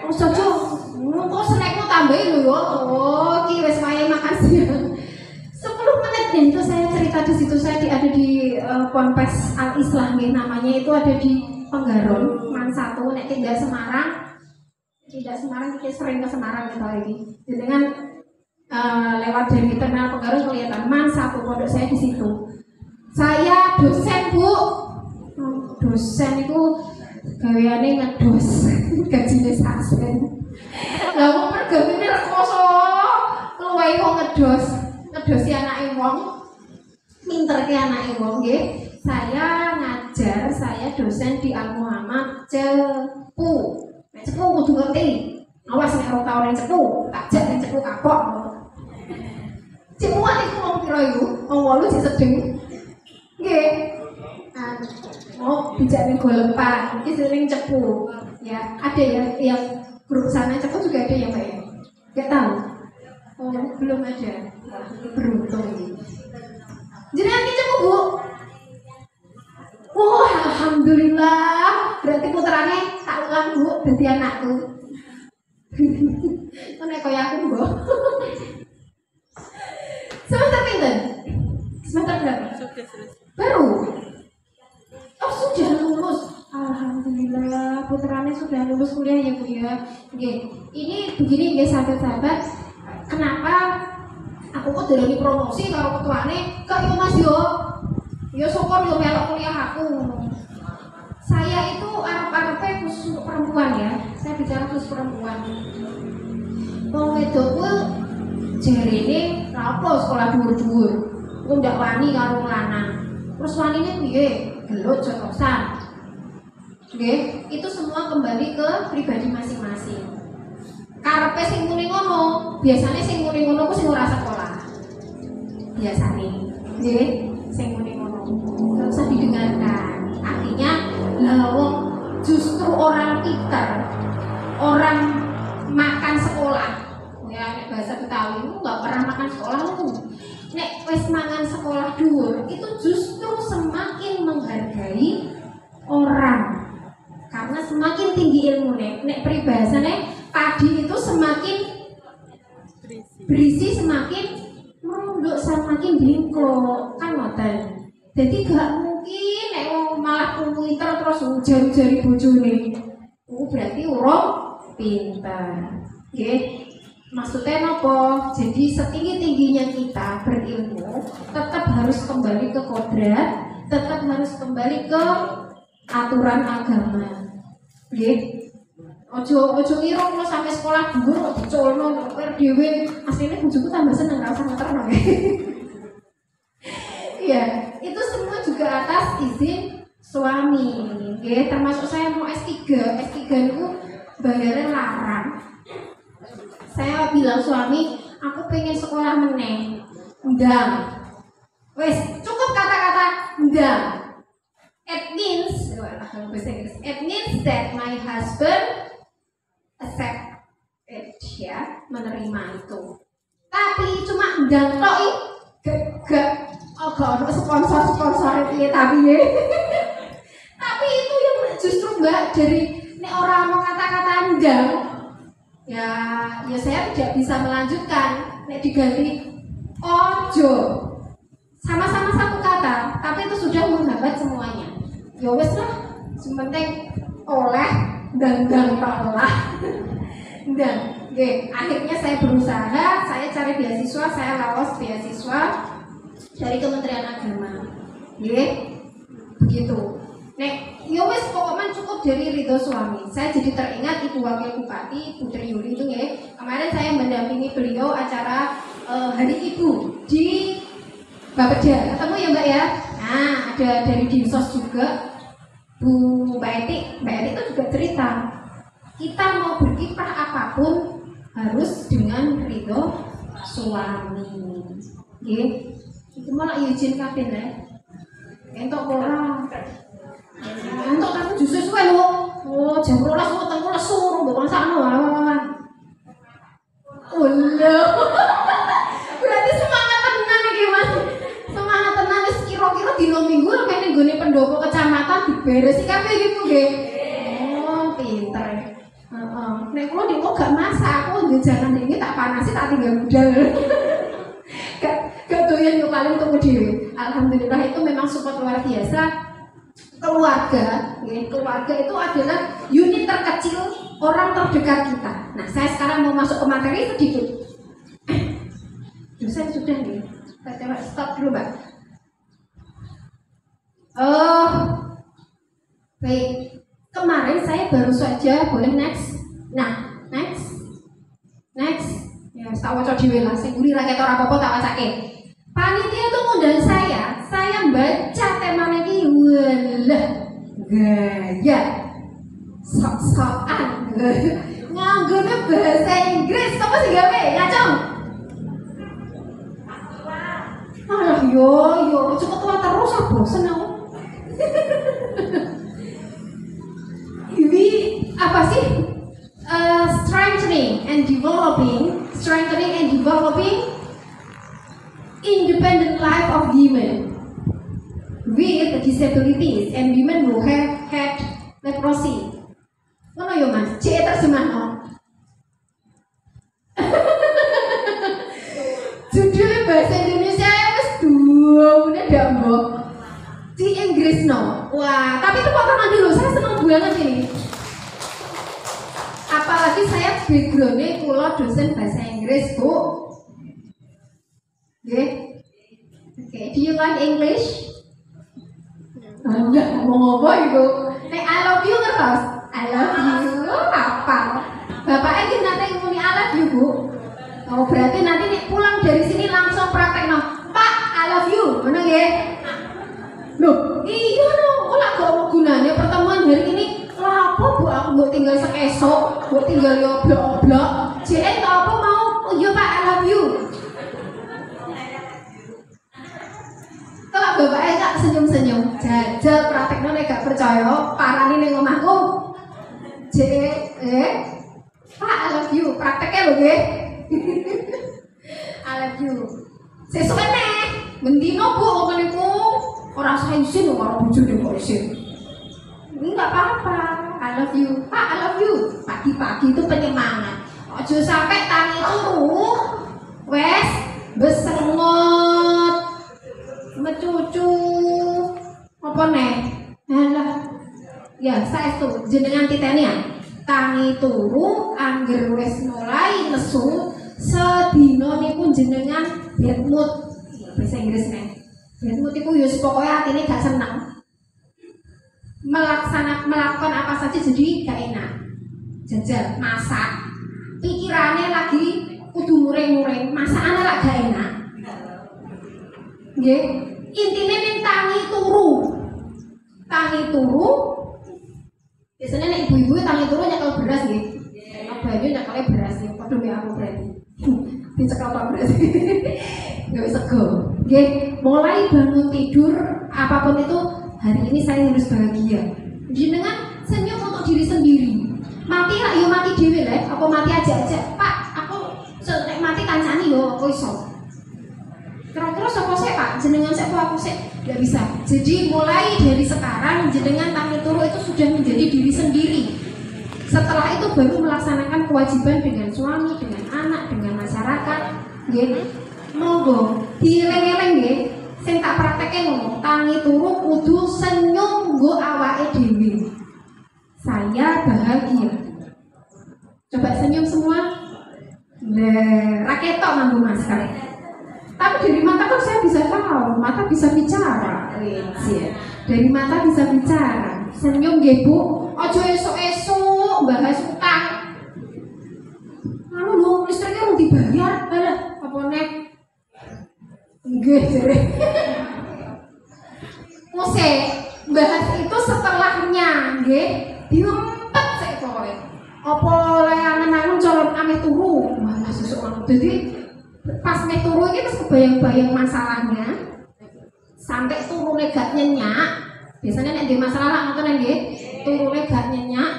Oh, cocok. Kok snackmu tambahin lho yo. Oh, iki wis wayahe makan siang. 10 menit nih itu saya cerita di situ. Saya ada di Ponpes Al Islah nih namanya, itu ada di Penggaron, Man 1. Nek tinggal Semarang. Tidak Semarang, kita sering ke Semarang gitu lagi. Dengan lewat dari terminal Penggaron kelihatan Man 1 pondok saya di situ. Saya dosen Bu. Dosen itu gaweane ngedos. Gajine sasen. Lah wong pergawene rekoso. Luwe wong ngedos. Ngedosi anake wong. Pinterke anake wong nggih. Saya ngajar, saya dosen di Al Muhammad Cepu. Nek Cepu kudu ngerti. Awas nek ora tau ning Cepu, tak jak ning Cepu kapok. Cepuan iku wong pira iku? Wong 8 disedeng. Nggih. Oh, bijak ning Golepan, iki sering Cepu. Ya, ada ya yang grup sana Cepu juga ada ya, Mbak ya? Enggak tahu. Oh, belum ada. Wah, beruntung ini. Jenengan ki Cepu, Bu? Wah, alhamdulillah. Berarti putrane tak ulang Bu dadi anakku. Nek kaya aku, Bu. Semester pinten? Semester berapa? Baru. Oh, sudah lulus. Alhamdulillah, putrane sudah lulus kuliah ya Bu ya. Oke. Ini begini guys sahabat-sahabat. Kenapa aku kok dalani promosi karo ketuane? Kok yo Mas yo. Yo syukur yo melok kuliah aku. Saya itu arep-arepe khusus perempuan ya. Saya bicara khusus perempuan. Wong wedok ku jarene ra apa sekolah dhuwur-dhuwur. Ku ndak wani karo lanang. Terus wanine piye? Gelut jotosan. Nggih, itu semua kembali ke pribadi masing-masing. Karepe sing muni ngono, biasanya sing muni ngono ku sing ora sekolah. Biasane. Nggih, sing muni ngono. Enggak usah didengarkan. Artinya wong justru orang pintar, orang makan sekolah. Ya, bahasa Betawi lu nggak pernah makan sekolah lu. Nek wis mangan sekolah dhuwur itu justru semakin menghargai orang. Karena semakin tinggi ilmu nek peribahasane padi itu semakin berisi semakin merunduk semakin bingklo kan ngoten. Jadi gak mungkin nek malah pinter terus jari-jari bojone. Berarti urung pinter. Nggih. Maksudnya nopo? Jadi setinggi-tingginya kita berilmu tetap harus kembali ke kodrat, tetap harus kembali ke aturan agama. Nggih. Ojo ngira kula sampai sekolah dhuwur kok dicolno kok dhewe. Asline bojoku tambah seneng ra usah ngeterno. Iya, itu semua juga atas izin suami. Nggih, termasuk saya mau S3. S3 itu bayarnya larang. Saya bilang suami, aku pengen sekolah meneng. Ndang. Wes, cukup kata-kata ndang. It means that my husband accept it, ya, menerima itu. Tapi cuma ndang tok gak ono sponsor itu tapi ya. Tapi itu yang justru mbak dari nek orang mau kata-kata ndang. Ya saya tidak bisa melanjutkan. Nek diganti ojo, sama-sama satu kata, tapi itu sudah menghambat semuanya. Ya wes lah, sementing oleh dan olah. Dan akhirnya saya berusaha, saya cari beasiswa, saya lolos beasiswa dari Kementerian Agama. Begitu. Nek, ya wes pokoknya cukup dari ridho suami. Saya jadi teringat Ibu Wakil Bupati Putri Yuli itu ya. Kemarin saya mendampingi beliau acara Hari Ibu di Bapeda. Ketemu ya Mbak ya. Nah, ada dari Dinsos juga Bu Mbak Eti itu juga cerita. Kita mau berkiprah apapun harus dengan ridho suami. Nggih. Itu malah izin kabeh ya. Entuk ora. Untuk kamu justru suwe lho. Oh, jam 12 kok tengku lesu mbok sakno awan. Oh no. Berarti semangat tenan iki Mas. Semangat tenan wis kira-kira dina Minggu nek nggone pendopo kecamatan diberesi kabeh gitu nggih. Oh, pinter. Heeh. Nek kula niku gak masak, aku jajanan iki tak panasi tak tinggal budal. Gak doyan yo paling tunggu dhewe. Alhamdulillah itu memang support luar biasa. Keluarga itu adalah unit terkecil orang terdekat kita. Nah, saya sekarang mau masuk ke materi sedikit. Dosen sudah nih. Kita stop dulu, Mbak. Baik. Kemarin saya baru saja boleh next. Nah, next. Ya, tak waca dhewe lah. Sing guri ra ketok ora apa-apa tak wacake. Panitia tuh ngundang saya baca temanya ini walah gaya sok-sokan nganggone bahasa Inggris apa sih gawe ya Cong? Alah yo cukup tua terus aku bosen aku. Ini apa sih? Strengthening and developing independent life of women with disabilities and women who have had leprosy. Ngono yo Mas, cek terjemahno. Judulnya bahasa Indonesia wis duwune ndak mbok. Di Inggris no. Wah, tapi itu potongan dulu, saya senang banget ini. Apalagi saya background-nya kula dosen bahasa Inggris, Bu. Okay, do you like English? Enggak, mau apa itu? Nek I love you ngertos? I love you, apa? Bapaknya ini nanti ngomongin I love you, Bu. Oh, berarti nanti nek pulang dari sini langsung praktek no. Pak, I love you, mana ya? Loh, iya no, kok gak mau gunanya pertemuan hari ini? Lah apa Bu, aku mau tinggal sekesok, mau tinggal yo blok-blok. JN tau apa mau? Oh iya Pak, I love you. Kalau bapaknya gak senyum-senyum, jajal prakteknya nek gak percaya, parani ning omahku. Pak, I love you, prakteknya lho nggih. Bendino Bu ngoten niku ora usah izin karo bojone kok izin. Enggak apa-apa. I love you. Pak, I love you. Pagi-pagi itu penyemangat. Ojo sampai tangi turu wes besengot mecucu apa nih? Halah. Ya, saya tuh jenengan titeni ya. Tangi turu angger wes mulai nesu sedina niku jenengan bad mood. Bahasa Inggris nih. Bad mood iku ya pokoke atine gak seneng. Melakukan apa saja jadi gak enak. Jajal masak. Pikirannya lagi kudu muring-muring, masakane lak gak enak. Nggih, intine ning tangi turu. Tangi turu. Biasanya nek ibu-ibu tangi turu nyekel beras nggih. Nek banyu nyekele beras ya, padha mek aku berarti. Dicekel apa beras. Gak bisa go. Nggih, mulai bangun tidur apapun itu hari ini saya harus bahagia. Jenengan senyum untuk diri sendiri. Mati lah, yo mati dhewe lek, apa mati aja. Pak, aku nek mati kancani yo aku iso. Kira-kira sapa sih Pak? Jenengan sik apa aku sik? Enggak bisa. Jadi mulai dari sekarang jenengan tangi turu itu sudah menjadi diri sendiri. Setelah itu baru melaksanakan kewajiban dengan suami, dengan anak, dengan masyarakat. Nggih. Monggo dieling-eling nggih. Sing tak praktekke ngono, tangi turu kudu senyum nggo awake dhewe. Saya bahagia. Coba senyum semua. Raketok nganggo masker. Tapi dari mata kan saya bisa tahu, mata bisa bicara. Dari mata bisa bicara. Senyum nggih Bu. Aja esuk-esuk bahas utang. Anu lho, listriknya mau dibayar. Alah, apa nek? Nggih, jare. Mose bahas itu setelahnya, nggih. Diumpet sik pokoke. Apa oleh angen-angen calon ameh turu, malah sesuk ngono. Dadi pas meh turu iki wis kebayang-bayang masalahnya. Sampai turune gak nyenyak. Biasanya nek di masalah ngoten nggih, turune gak nyenyak.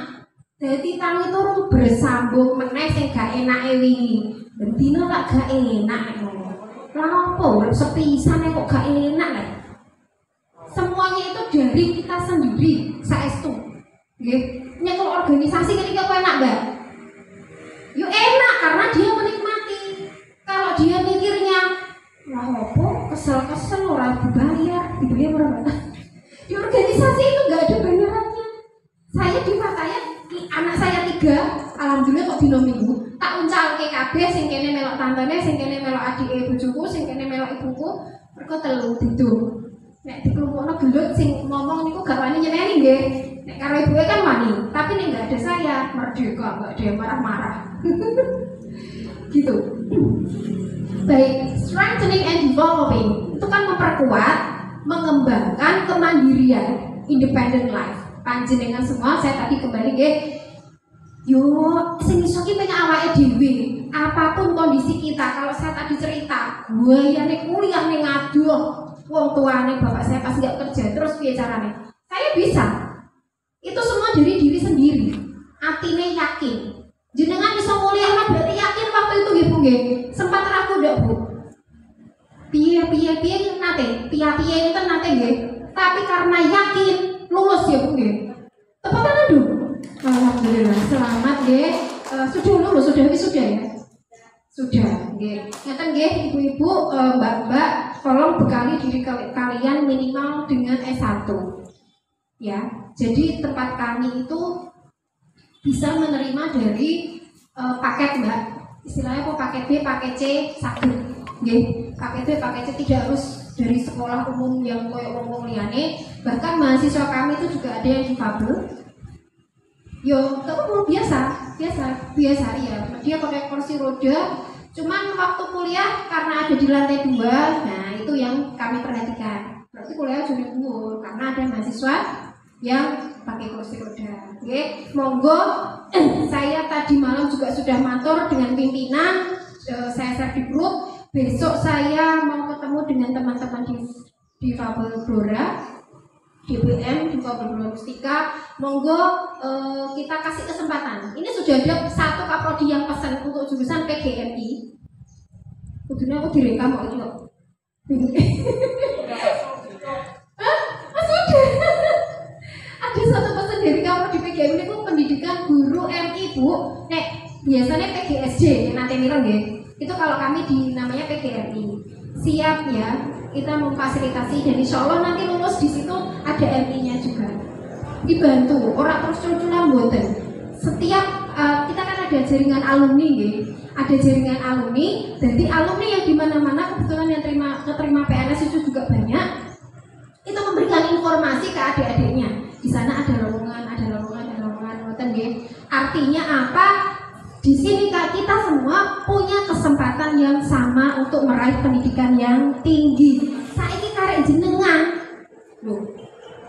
Dadi tangi turu bersambung meneh sing gak enake wingi. Bendino lak gak enak ngono. Lah opo sepisan kok gak enak lek. Semuanya itu dari kita sendiri, saestu. Nggih, nyekel organisasi ketika kok enak enggak? Yo enak karena dia menikmati. Kalau dia mikirnya, lah opo kesel-kesel ora dibayar berapa? Di organisasi itu enggak ada bayarannya. Saya di partainya anak saya 3, alhamdulillah kok dino minggu tak uncalke kabeh sing kene melok tantene, sing kene melok adike bojoku, sing kene melok ibuku, mergo telu didu. Nek dikelompokno gelut sing ngomong niku gak wani nyeneni nggih. Nek karo ibuke kan wani, tapi nek enggak ada saya merdeka, enggak ada yang marah-marah. Gitu. Baik, strengthening and developing itu kan memperkuat, mengembangkan kemandirian, independent life. Panjenengan semua saya tadi kembali nggih. Yo, sing iso ki pengen awake dhewe. Apapun kondisi kita, kalau saya tadi cerita, guyane kuliah ning aduh, wong tuane bapak saya pas nggak kerja, terus piye carane? Saya bisa. Itu semua dari diri sendiri. Atine yakin. Jenengan iso kuliah mah berarti yakin waktu itu nggih Bu nggih. Sempat ragu ndak Bu? Piye nate? Piye itu nate nggih. Tapi karena yakin lulus ya Bu nggih. Tepuk tangan dulu. Alhamdulillah, selamat nggih. Sudah lulus, sudah wisuda ya? Sudah, nggih. Ngeten nggih ibu-ibu, mbak-mbak, tolong bekali diri kalian minimal dengan S1. Ya. Jadi tempat kami itu bisa menerima dari paket Mbak. Istilahnya apa paket B, paket C, sakit. Nggih. Paket B, paket C tidak harus dari sekolah umum yang koyo wong liyane, bahkan mahasiswa kami itu juga ada yang difabel. Yo, itu biasa ya. Dia pakai kursi roda. Cuman waktu kuliah karena ada di lantai 2, nah itu yang kami perhatikan. Berarti kuliah jadi dhuwur karena ada mahasiswa yang pakai kursi roda. Oke, monggo. Saya tadi malam juga sudah matur dengan pimpinan. Saya share di grup. Besok saya mau ketemu dengan teman-teman di Fabel Blora, DBM, di Fabel Blora Mustika. Monggo kita kasih kesempatan. Ini sudah ada satu kaprodi yang pesan untuk jurusan PGMI. Kudunya aku direkam kok itu. Sudah. Ada satu pesan dari kamu di PGM ini pendidikan guru MI Bu. Nek biasanya PGSD nanti mireng ya. Itu kalau kami di namanya PGMI. Siap ya, kita memfasilitasi dan insya Allah nanti lulus di situ ada MI-nya juga. Dibantu, orang terus curculan boten. Setiap kita kan ada jaringan alumni ya. Ada jaringan alumni, jadi alumni yang di mana-mana kebetulan yang keterima PNS itu juga banyak. Itu memberikan informasi ke adik-adiknya. Di sana ada lowongan, ngoten nggih. Artinya apa? Di sini kita semua punya kesempatan yang sama untuk meraih pendidikan yang tinggi. Saiki karek jenengan, loh,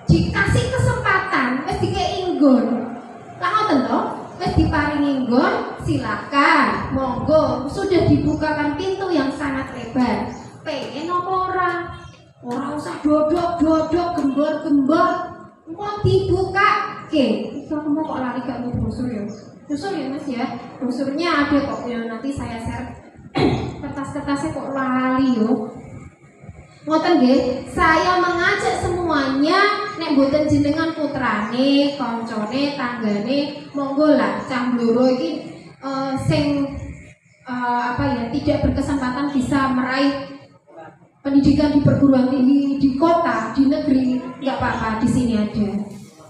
dikasih kesempatan, wis dikei nggon. Lah ngoten to? Wis diparingi nggon, silakan, monggo. Sudah dibukakan pintu yang sangat lebar. Pengen apa ora? Ora usah dodok-dodok, gembor-gembor. Engko dibuka. Oke, itu kamu kok lari gak mau brosur ya? Brosur ya Mas ya. Brosurnya ada kok ya, nanti saya share. Kertas-kertasnya kok lali yo. Ngoten nggih, saya mengajak semuanya nek mboten jenengan putrane, koncone, tanggane, monggo lah cah bloro iki tidak berkesempatan bisa meraih pendidikan di perguruan tinggi di kota, di negeri, nggak apa-apa, di sini ada.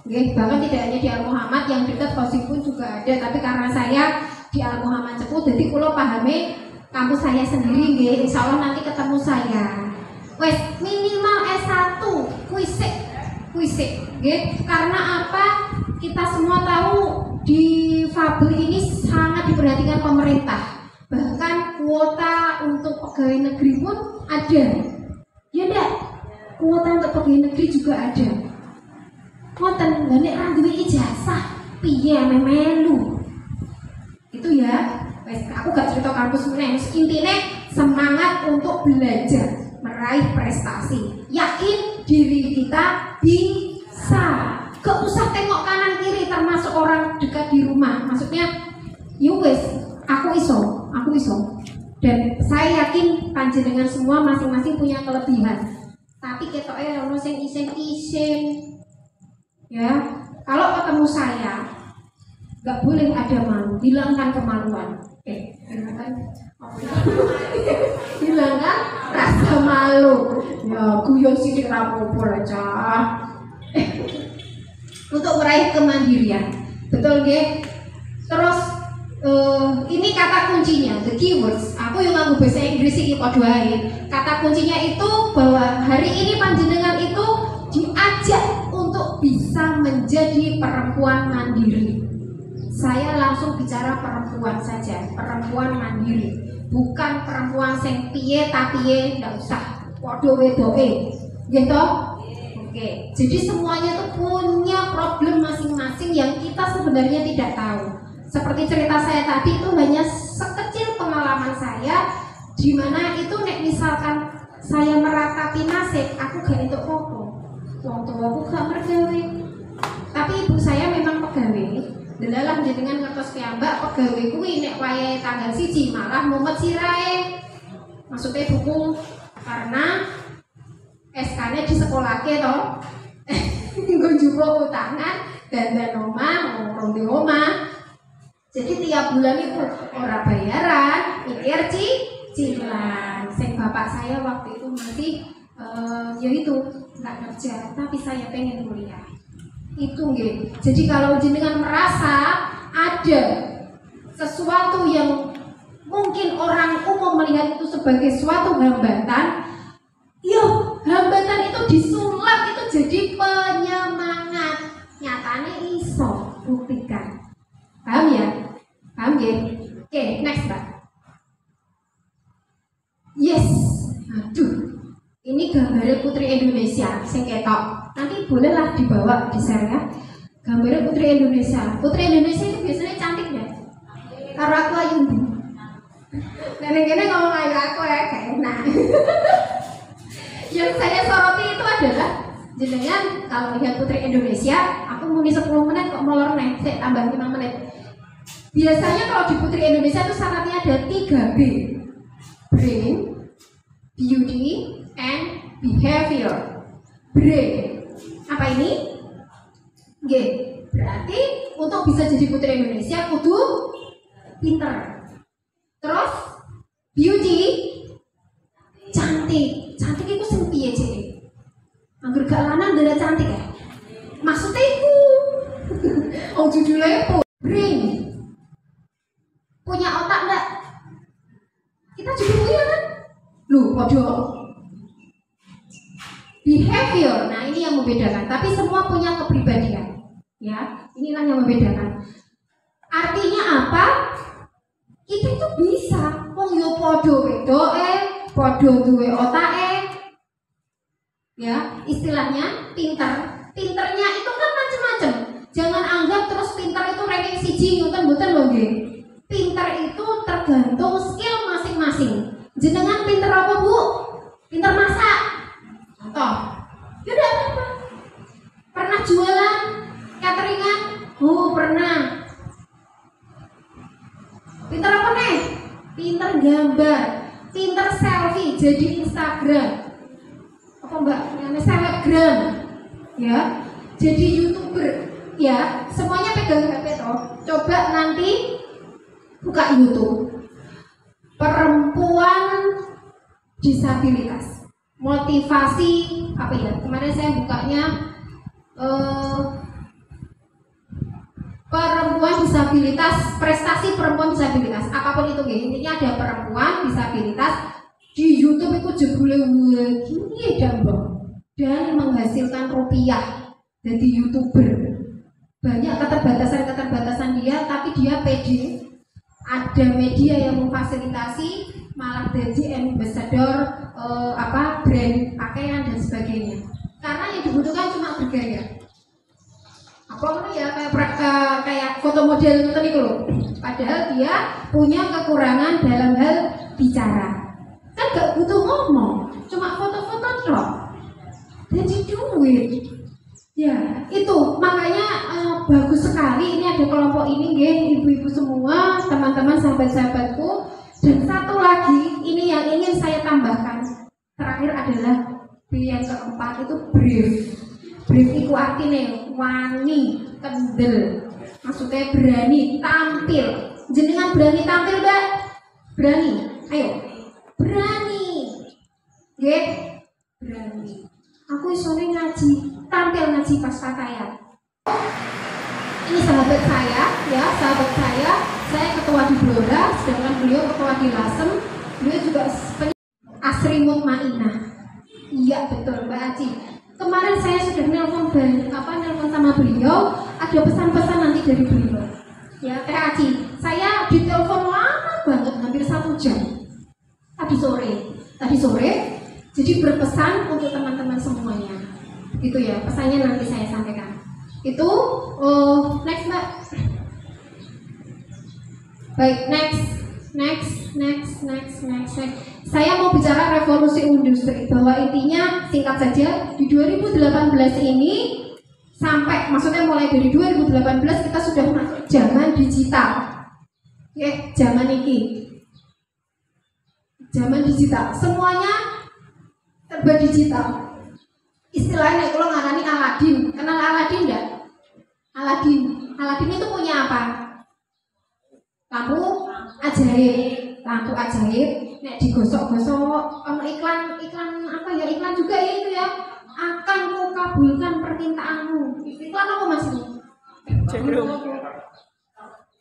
Nggih, bahkan tidak hanya di Al Muhammad, yang dekat Kosim pun juga ada, tapi karena saya di Al Muhammad Cepu, jadi kula pahami kampus saya sendiri nggih, insya Allah nanti ketemu saya. Wes minimal S1 kuisik nggih. Karena apa? Kita semua tahu di Fabel ini sangat diperhatikan pemerintah. Bahkan kuota untuk pegawai negeri pun ada. Ya ndak? Kuota untuk pegawai negeri juga ada. Ngoten nek ra duwe ijazah piye melu. Itu ya. Wes aku gak cerita kampus meneh. Intine semangat untuk belajar, meraih prestasi, yakin diri kita bisa. Gak usah tengok kanan kiri, termasuk orang dekat di rumah. Maksudnya, wes, aku iso. Dan saya yakin panjenengan semua masing-masing punya kelebihan. Tapi ketoknya ono sing isin-isin. Ya, kalau ketemu saya, gak boleh ada malu, hilangkan kemaluan. Hilangkan rasa malu. Ya, guyon sidik rapopo aja. Untuk meraih kemandirian. Betul nggih? Terus ini kata kuncinya, the keywords. Aku yang nganggo bahasa Inggris iki padha wae. Kata kuncinya itu bahwa hari ini panjenengan itu diajak untuk bisa menjadi perempuan mandiri. Saya langsung bicara perempuan saja, perempuan mandiri, bukan perempuan sing piye ta piye, ndak usah. Padha wedoke. Nggih to? Oke. Jadi semuanya tuh punya problem masing-masing yang kita sebenarnya tidak tahu. Seperti cerita saya tadi itu hanya sekecil pengalaman saya, di mana itu nek misalkan saya meratapi nasib, aku gak entuk apa. Wong tuaku gak mergawe. Tapi ibu saya memang pegawai. Delalah jenengan ngertos piyambak pegawai kuwi nek wayahe tanggal 1 malah mumet sirahe. Maksudnya buku karena SK-nya di sekolahke to. Nggo njupuk utangan dan omah, ngurung di omah. Jadi tiap bulan itu ora bayaran, mikir cicilan. Sing bapak saya waktu itu masih yaitu nggak kerja, tapi saya pengen kuliah. Itu nggih. Jadi kalau jenengan merasa ada sesuatu yang mungkin orang umum melihat itu sebagai suatu hambatan, hambatan itu disulap itu jadi penyemangat. Nyatanya iso buktikan. Paham ya? Paham ya? Oke, next Mbak. Yes. Aduh. Ini gambarnya Putri Indonesia sing ketok. Nanti bolehlah dibawa di share ya. Gambarnya Putri Indonesia. Putri Indonesia itu biasanya cantik ya. Karena aku ayu. Nenek-nenek ngomong ayu aku ya, gak enak. Yang saya soroti itu adalah jenengan kalau lihat Putri Indonesia, aku muni 10 menit kok molor nih, saya tambah 5 menit. Biasanya kalau di Putri Indonesia itu syaratnya ada 3B. Brain, beauty, and behavior. Brain. Apa ini? G. Berarti untuk bisa jadi putri Indonesia kudu pinter. Terus beauty, cantik. Cantik itu sing piye jadi? Angger gak lanang ndak cantik ya? Maksudnya itu oh judulnya apa? Brain. Punya otak enggak? Kita juga punya kan? Loh, podo. Behavior, nah ini yang membedakan. Tapi semua punya kepribadian. Ya, inilah yang membedakan. Artinya apa? Kita itu bisa. Wong yo podo wedoke, podo duwe otake. Ya, istilahnya pinter. Pinternya itu kan macam-macam. Jangan anggap terus pinter itu ranking siji mboten lho nggih. Pinter itu tergantung skill masing-masing. Jenengan pinter apa, Bu? Pinter masak. Contoh. Ya udah apa-apa. Pernah jualan cateringan? Oh, pernah. Pinter apa nih? Pinter gambar, pinter selfie jadi Instagram. Apa Mbak? Selebgram. Ya. Jadi YouTuber. Ya, semuanya pegang HP toh. Coba nanti buka YouTube. Perempuan disabilitas. Motivasi apa ya? Kemarin saya bukanya perempuan disabilitas, prestasi perempuan disabilitas. Apapun itu intinya ada perempuan disabilitas di YouTube itu jebule gini dan menghasilkan rupiah jadi YouTuber. Banyak keterbatasan dia, tapi dia pede. Ada media yang memfasilitasi, malah jadi ambassador brand pakaian dan sebagainya. Karena yang dibutuhkan cuma bergaya. Apa ya kayak foto model itu loh. Padahal dia punya kekurangan dalam hal bicara. Kan gak butuh ngomong, cuma foto-foto tok. Jadi duit. Ya, itu makanya bagus sekali ini ada kelompok ini nggih, ibu-ibu semua, teman-teman sahabat-sahabatku. Dan satu lagi ini yang ingin saya tambahkan. Terakhir adalah yang keempat itu brief. Brief itu artinya wani, kendel. Maksudnya berani tampil. Jenengan berani tampil, Mbak? Berani. Ayo. Berani. Nggih? Berani. Aku isone ngaji, tampil ngaji pas pakaian. Ini sahabat saya, ya, sahabat saya ketua di Blora, sedangkan beliau ketua di Lasem, beliau juga Asri Mutmainah. Iya betul Mbak Aci. Kemarin saya sudah nelpon sama beliau, ada pesan-pesan nanti dari beliau. Ya Teh Aci, saya ditelepon lama banget, hampir 1 jam. Tadi sore, jadi berpesan untuk teman-teman semuanya. Gitu ya, pesannya nanti saya sampaikan. Itu next Mbak. Baik, next. Saya mau bicara revolusi industri, bahwa intinya singkat saja di 2018 ini sampai maksudnya mulai dari 2018 kita sudah masuk zaman digital. Zaman ini. Zaman digital, semuanya serba digital. Istilahnya kalau ngarani Aladin, kenal Aladin enggak? Aladin itu punya apa? Lampu ajaib. Nek digosok-gosok, iklan apa ya? Iklan juga ya itu ya. Akan kukabulkan permintaanmu. Iklan apa Mas?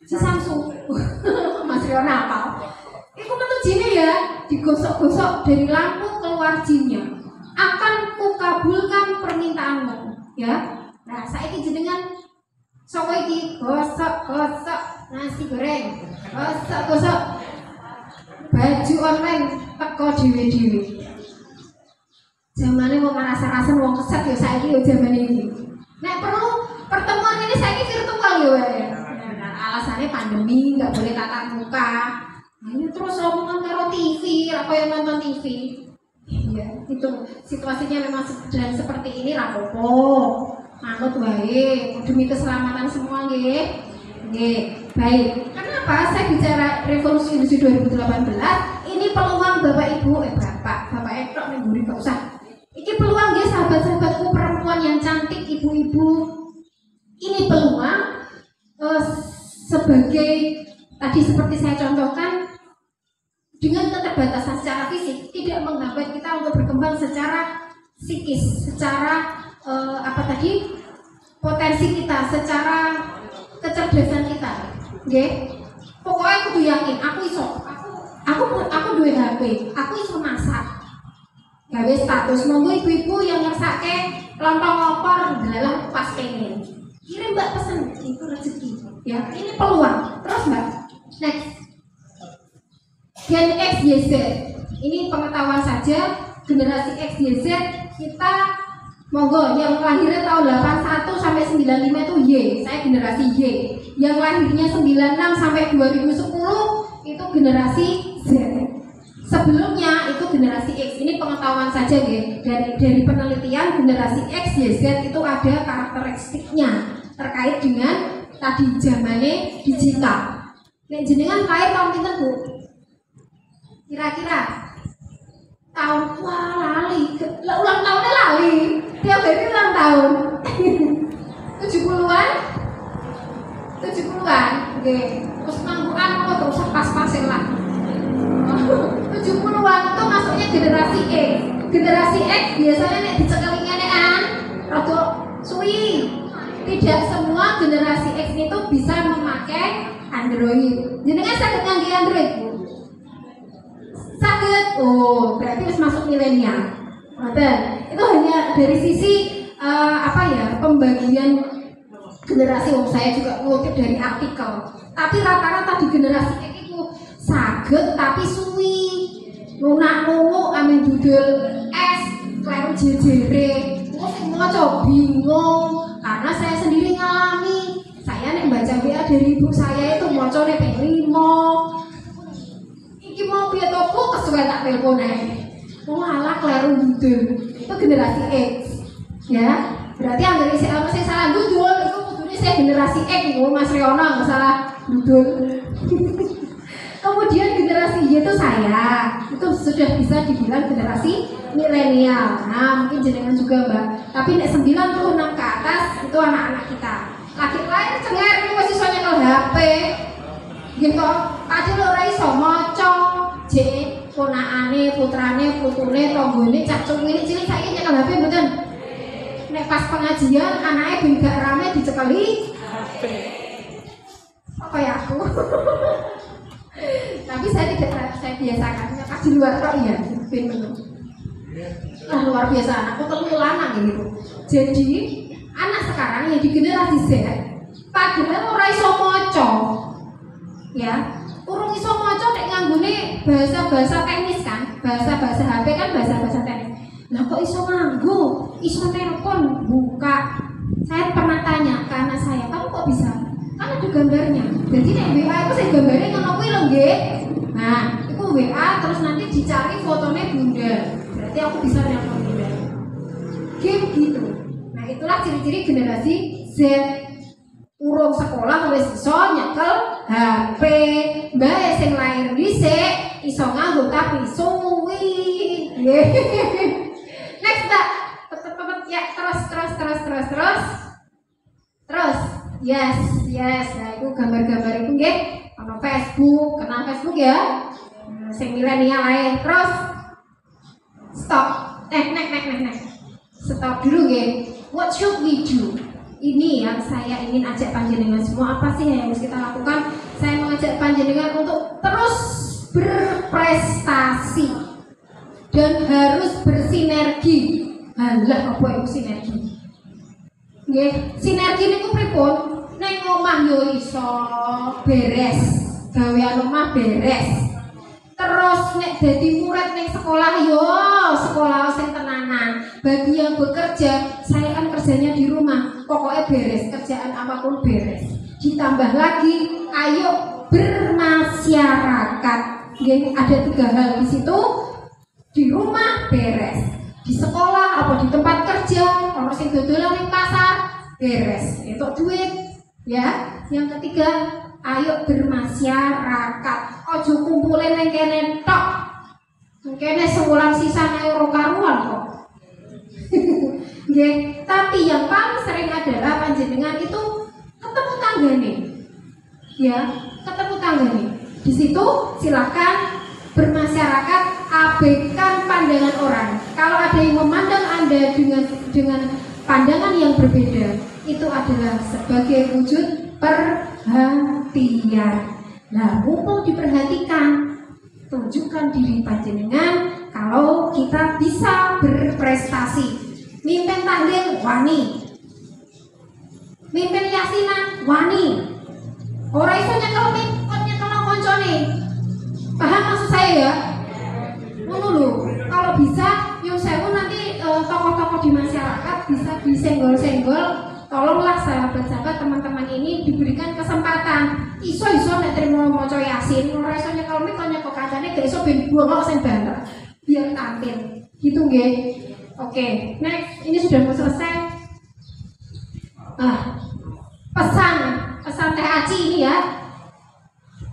Si Samsung. Mas Riona apa? Itu metu jinnya ya, digosok-gosok dari lampu keluar jinnya. Akan kukabulkan permintaanmu, ya. Nah, saiki jenengan soko iki gosok-gosok nasi goreng, gosok-gosok baju online teko dhewe-dhewe. Zamane wong rasa-rasan wong keset ya saiki ya zaman iki. Nek perlu pertemuan ini saiki virtual ya. Nah, alasannya pandemi nggak boleh tatap muka. Ini terus omongan karo TV, apa yang nonton TV. Iya, itu situasinya memang sedang seperti ini rapopo. Manut wae demi keselamatan semua nggih. Baik. Kenapa saya bicara revolusi industri 2018? Ini peluang Bapak Ibu, Bapak tok ning mburi gak usah. Iki peluang ya sahabat-sahabatku perempuan yang cantik, ibu-ibu. Ini peluang sebagai tadi seperti saya contohkan, dengan keterbatasan secara fisik tidak menghambat kita untuk berkembang secara psikis, secara potensi kita, secara kecerdasan kita. Oke? Pokoknya aku tuh yakin, aku duwe HP, aku iso masak. Gawe status monggo ibu-ibu yang ngersake lontong opor dalah pas pengen. Kirim Mbak pesen, itu rezeki. Ya, ini peluang. Terus Mbak, next. Gen X, Y, Z. Ini pengetahuan saja, generasi X, Y, Z kita monggo yang lahirnya tahun 81 sampai 95 itu Y, saya generasi Y. Yang lahirnya 96 sampai 2010 itu generasi Z. Sebelumnya itu generasi X. Ini pengetahuan saja ya. Dari penelitian generasi X, Y, Z itu ada karakteristiknya terkait dengan tadi zamannya digital. Nek jenengan lahir tahun pinten Bu? Kira-kira tahun lali. Ulang tahunnya lali. Tiap hari ulang tahun. 70-an? 70-an. Oke. Terus manggukan apa terus pas-pasin lah. 70-an itu masuknya generasi X. Generasi X biasanya nek dicekelingannya rada suwi. Tidak semua generasi X itu bisa memakai Android. Jenengan saged ngangge Android, Bu? Saged. Oh, berarti harus masuk milenial. Itu hanya dari sisi pembagian generasi. Saya juga ngutip dari artikel. Tapi rata-rata di generasi X itu saged tapi suwi. Lunak-lunuk amin judul S, kleru jejere. Sing maca bingung karena saya sendiri ngalami. Saya nek baca WA dari ibu saya itu macane ping 5. Iki mau piye to Bu kesuwen tak telepon ae. Alah kleru judul. Itu generasi X. Ya. Berarti anggere sik ana sing salah judul itu kudune saya generasi X niku Mas Riono enggak salah judul. Kemudian generasi Y itu saya, itu sudah bisa dibilang generasi milenial. Nah, mungkin jenengan juga Mbak. Tapi nek 96 ke atas itu anak-anak kita. Lagi lain cengar itu masih soalnya ke HP. Gitu. Padahal ora iso maca, jek ponakane, putrane, putune, tanggane, cah cilik cilik saiki nyekel HP mboten. Nek pas pengajian anake ben gak rame dicekeli HP. Apa ya aku? Tapi saya biasakan kasih di luar kok ya, luar biasa anakku terlalu gitu. Jadi anak sekarang yang di generasi Z, padahal ora iso maca, ya, urung iso maca nek nganggone bahasa teknis kan, bahasa HP kan bahasa teknis. Lah kok iso nganggo, iso telepon, buka. Saya pernah tanya ke anak saya, kamu kok bisa? Kan ada gambarnya. Jadi nek WA itu saya gambarnya ngono kuwi lho nggih. Nah, itu WA terus nanti dicari fotonya Bunda. Berarti aku bisa nelpon Bunda. Game gitu. Nah, itulah ciri-ciri generasi Z. Urung sekolah wis iso nyekel HP. Mbak sing lahir dhisik iso nganggo tapi suwi. Next, Mbak. Ya, terus. Yes. Nah, itu gambar-gambar itu nggih. Ono Facebook, kenal Facebook ya. Sing milenial ae. Terus stop. Next. Stop dulu nggih. What should we do? Ini yang saya ingin ajak panjenengan semua. Apa sih yang harus kita lakukan? Saya mengajak panjenengan untuk terus berprestasi dan harus bersinergi. Halah apa itu sinergi? Nggih, sinergi niku pripun? Nek omah yo iso beres, gawean omah beres. Terus nek dadi murid ning sekolah yo sekolah sing tenanan. Bagi yang bekerja, saya kan kerjanya di rumah, pokoknya beres, kerjaan apapun beres. Ditambah lagi, ayo bermasyarakat. Nggih, ada 3 hal di situ. Di rumah beres, di sekolah apa di tempat kerja, orang sing dodolan ning pasar beres, itu duit ya. Yang ketiga, ayo bermasyarakat. Ojo kumpulin ning kene tok. Kene sebulan sisa euro karuan kok. Nggih, tapi yang paling sering adalah panjenengan itu ketemu tanggane. Ya, ketemu tanggane. Di situ silakan bermasyarakat, abaikan pandangan orang. Kalau ada yang memandang Anda dengan pandangan yang berbeda, itu adalah sebagai wujud perhatian. Nah, mumpung diperhatikan, tunjukkan diri panjenengan kalau kita bisa berprestasi. Mimpin tanggil wani, mimpin yasinan wani. Ora iso nyekel koncone. Paham maksud saya ya? Ngono lho. Kalau bisa, yuk sewu nanti tokoh-tokoh di masyarakat bisa disenggol-senggol. Tolonglah sahabat-sahabat teman-teman ini diberikan kesempatan. Iso nek trimo maca Yasin, ora iso nyekel mik kok nyekel kancane gak iso ben buang sing banter. Biar tampil. Gitu nggih. Oke, next. Ini sudah mau selesai. Pesan Teh Aci ini ya.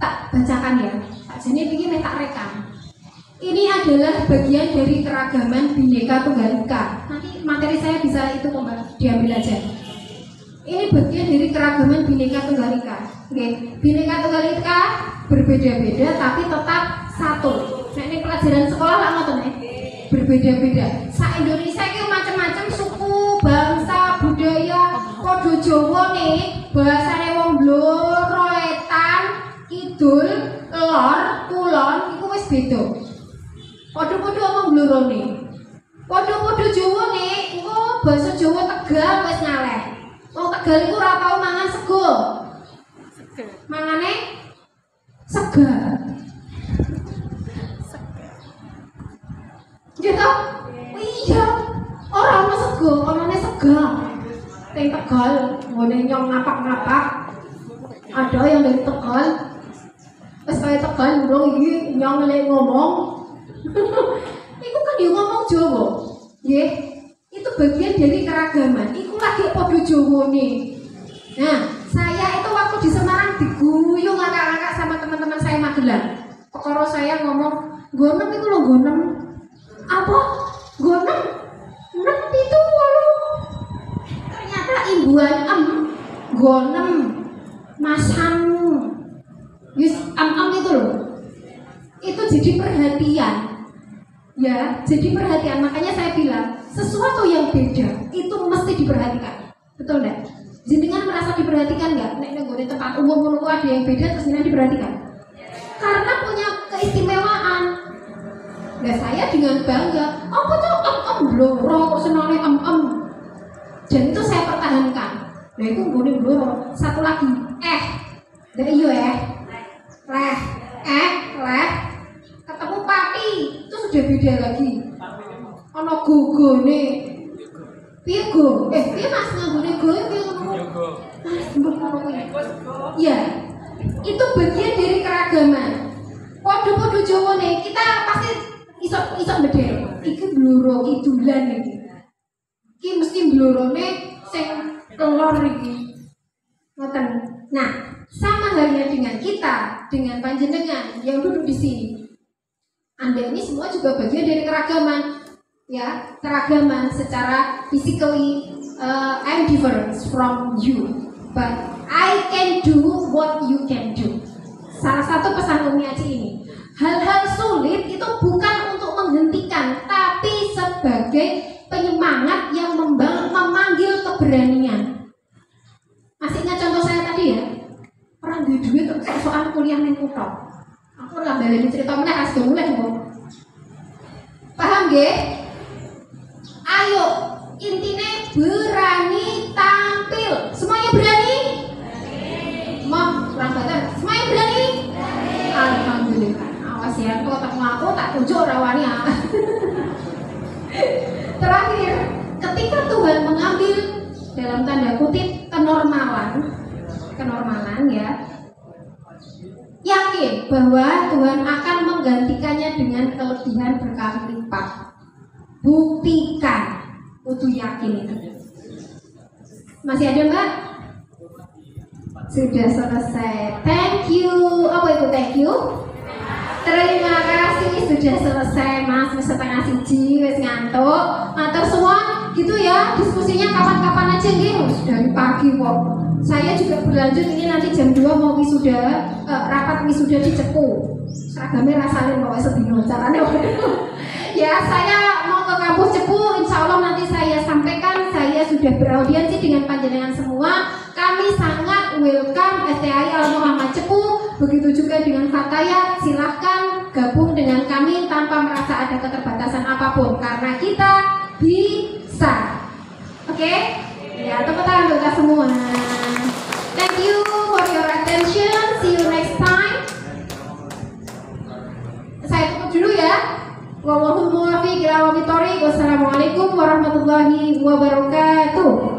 Tak bacakan ya. Jadi ini tak rekam. Ini adalah bagian dari keragaman Bhinneka Tunggal Ika. Nanti materi saya bisa itu diambil aja. Ini bagian dari keragaman Bhinneka Tunggal Ika. Oke, Bhinneka Tunggal Ika berbeda-beda tapi tetap satu. Nah, ini pelajaran sekolah lah ngoten ya. Berbeda-beda. Sa-Indonesia itu macam-macam suku, bangsa, budaya. Kodho Jawa nih, bahasane wong Blora, Wetan, Kidul, Lor, Kulon iku wis beda. Padha-padha omong blorone. Padha-padha Jawa nih, iku basa Jawa Tegal wis ngaleh. Wong Tegal iku ora tau mangan sego. Mangane sega. Gitu? Iya. Ora ono sego, onone sega. Teng Tegal, ngene nyong ngapak-ngapak. Ada yang dari Tegal. Wis kaya Tegal urung iki nyong lek ngomong. Iku kan yo ngomong Jawa. Nggih. Itu bagian dari keragaman. Iku lagi padha Jawane. Nah, saya itu waktu di Semarang diguyung ngakak-ngakak sama teman-teman saya Magelang. Perkara saya ngomong, "Gonem iku lho gonem." Apa? Gonem? 678. Ternyata imbuhan gonem masamu. Wis itu loh. Itu jadi perhatian. Ya, jadi perhatian. Makanya saya bilang, sesuatu yang beda itu mesti diperhatikan. Betul enggak? Jenengan merasa diperhatikan enggak? Nek nenggone tempat umum menunggu ada yang beda terus jenengan diperhatikan. Karena punya keistimewaan. Nah, saya dengan bangga, apa tuh bloro kok senane dan itu saya pertahankan. Nah, itu nggone bloro. Satu lagi, dari iyo leh, ketemu papi, itu sudah beda lagi. Ono gogone, piye go? Piye mas nganggone go? Piye ngono? Iya, itu bagian dari keragaman. Podo-podo Jawa nih, kita pasti iso bedhe. Iki bluro kidulan iki. Iki mesti blorone sing telur iki. Ngoten. Nah, sama halnya dengan kita, dengan panjenengan yang duduk di sini. Anda ini semua juga bagian dari keragaman. Ya, keragaman secara physically I'm different from you, but I can do what you can do. Salah satu pesan Umi Aci ini, hal-hal sulit itu bukan untuk menghentikan, tapi sebagai penyemangat yang memanggil keberanian. Masih ingat contoh saya tadi ya? Orang duit soal kuliah neng kutho. Aku ora baleni cerita meneh as mulai Bu. Paham nggih? Ayo, intine berani tampil. Semuanya berani? Mau kurang banget. Semuanya berani? Alhamdulillah. Awas ya, kok tak ngaku tak tunjuk rawani ya. Terakhir, ketika Tuhan mengambil dalam tanda kutip kenormalan ya, yakin bahwa Tuhan akan menggantikannya dengan kelebihan berkali lipat. Buktikan, kudu yakin itu. Masih ada Mbak? Sudah selesai. Thank you. Apa itu thank you? Terima kasih sudah selesai Mas. 1:30 wis ngantuk. Matur suwun gitu ya, diskusinya kapan-kapan aja nggih, dari pagi kok. Saya juga berlanjut ini nanti jam 2 mau wisuda, rapat wisuda di Cepu. Seragamnya rasain mau sedino carane. Ya, saya mau ke kampus Cepu, insya Allah nanti saya sampaikan, saya sudah beraudiensi dengan panjenengan semua. Kami sangat welcome STI Al Muhammad Cepu, begitu juga dengan Fatayat, silahkan gabung dengan kami tanpa merasa ada keterbatasan apapun, karena kita bisa. Oke? Ya, tepuk tangan untuk kita semua. Thank you for your attention, see you next time. Saya tutup dulu ya. Wassalamualaikum warahmatullahi wabarakatuh.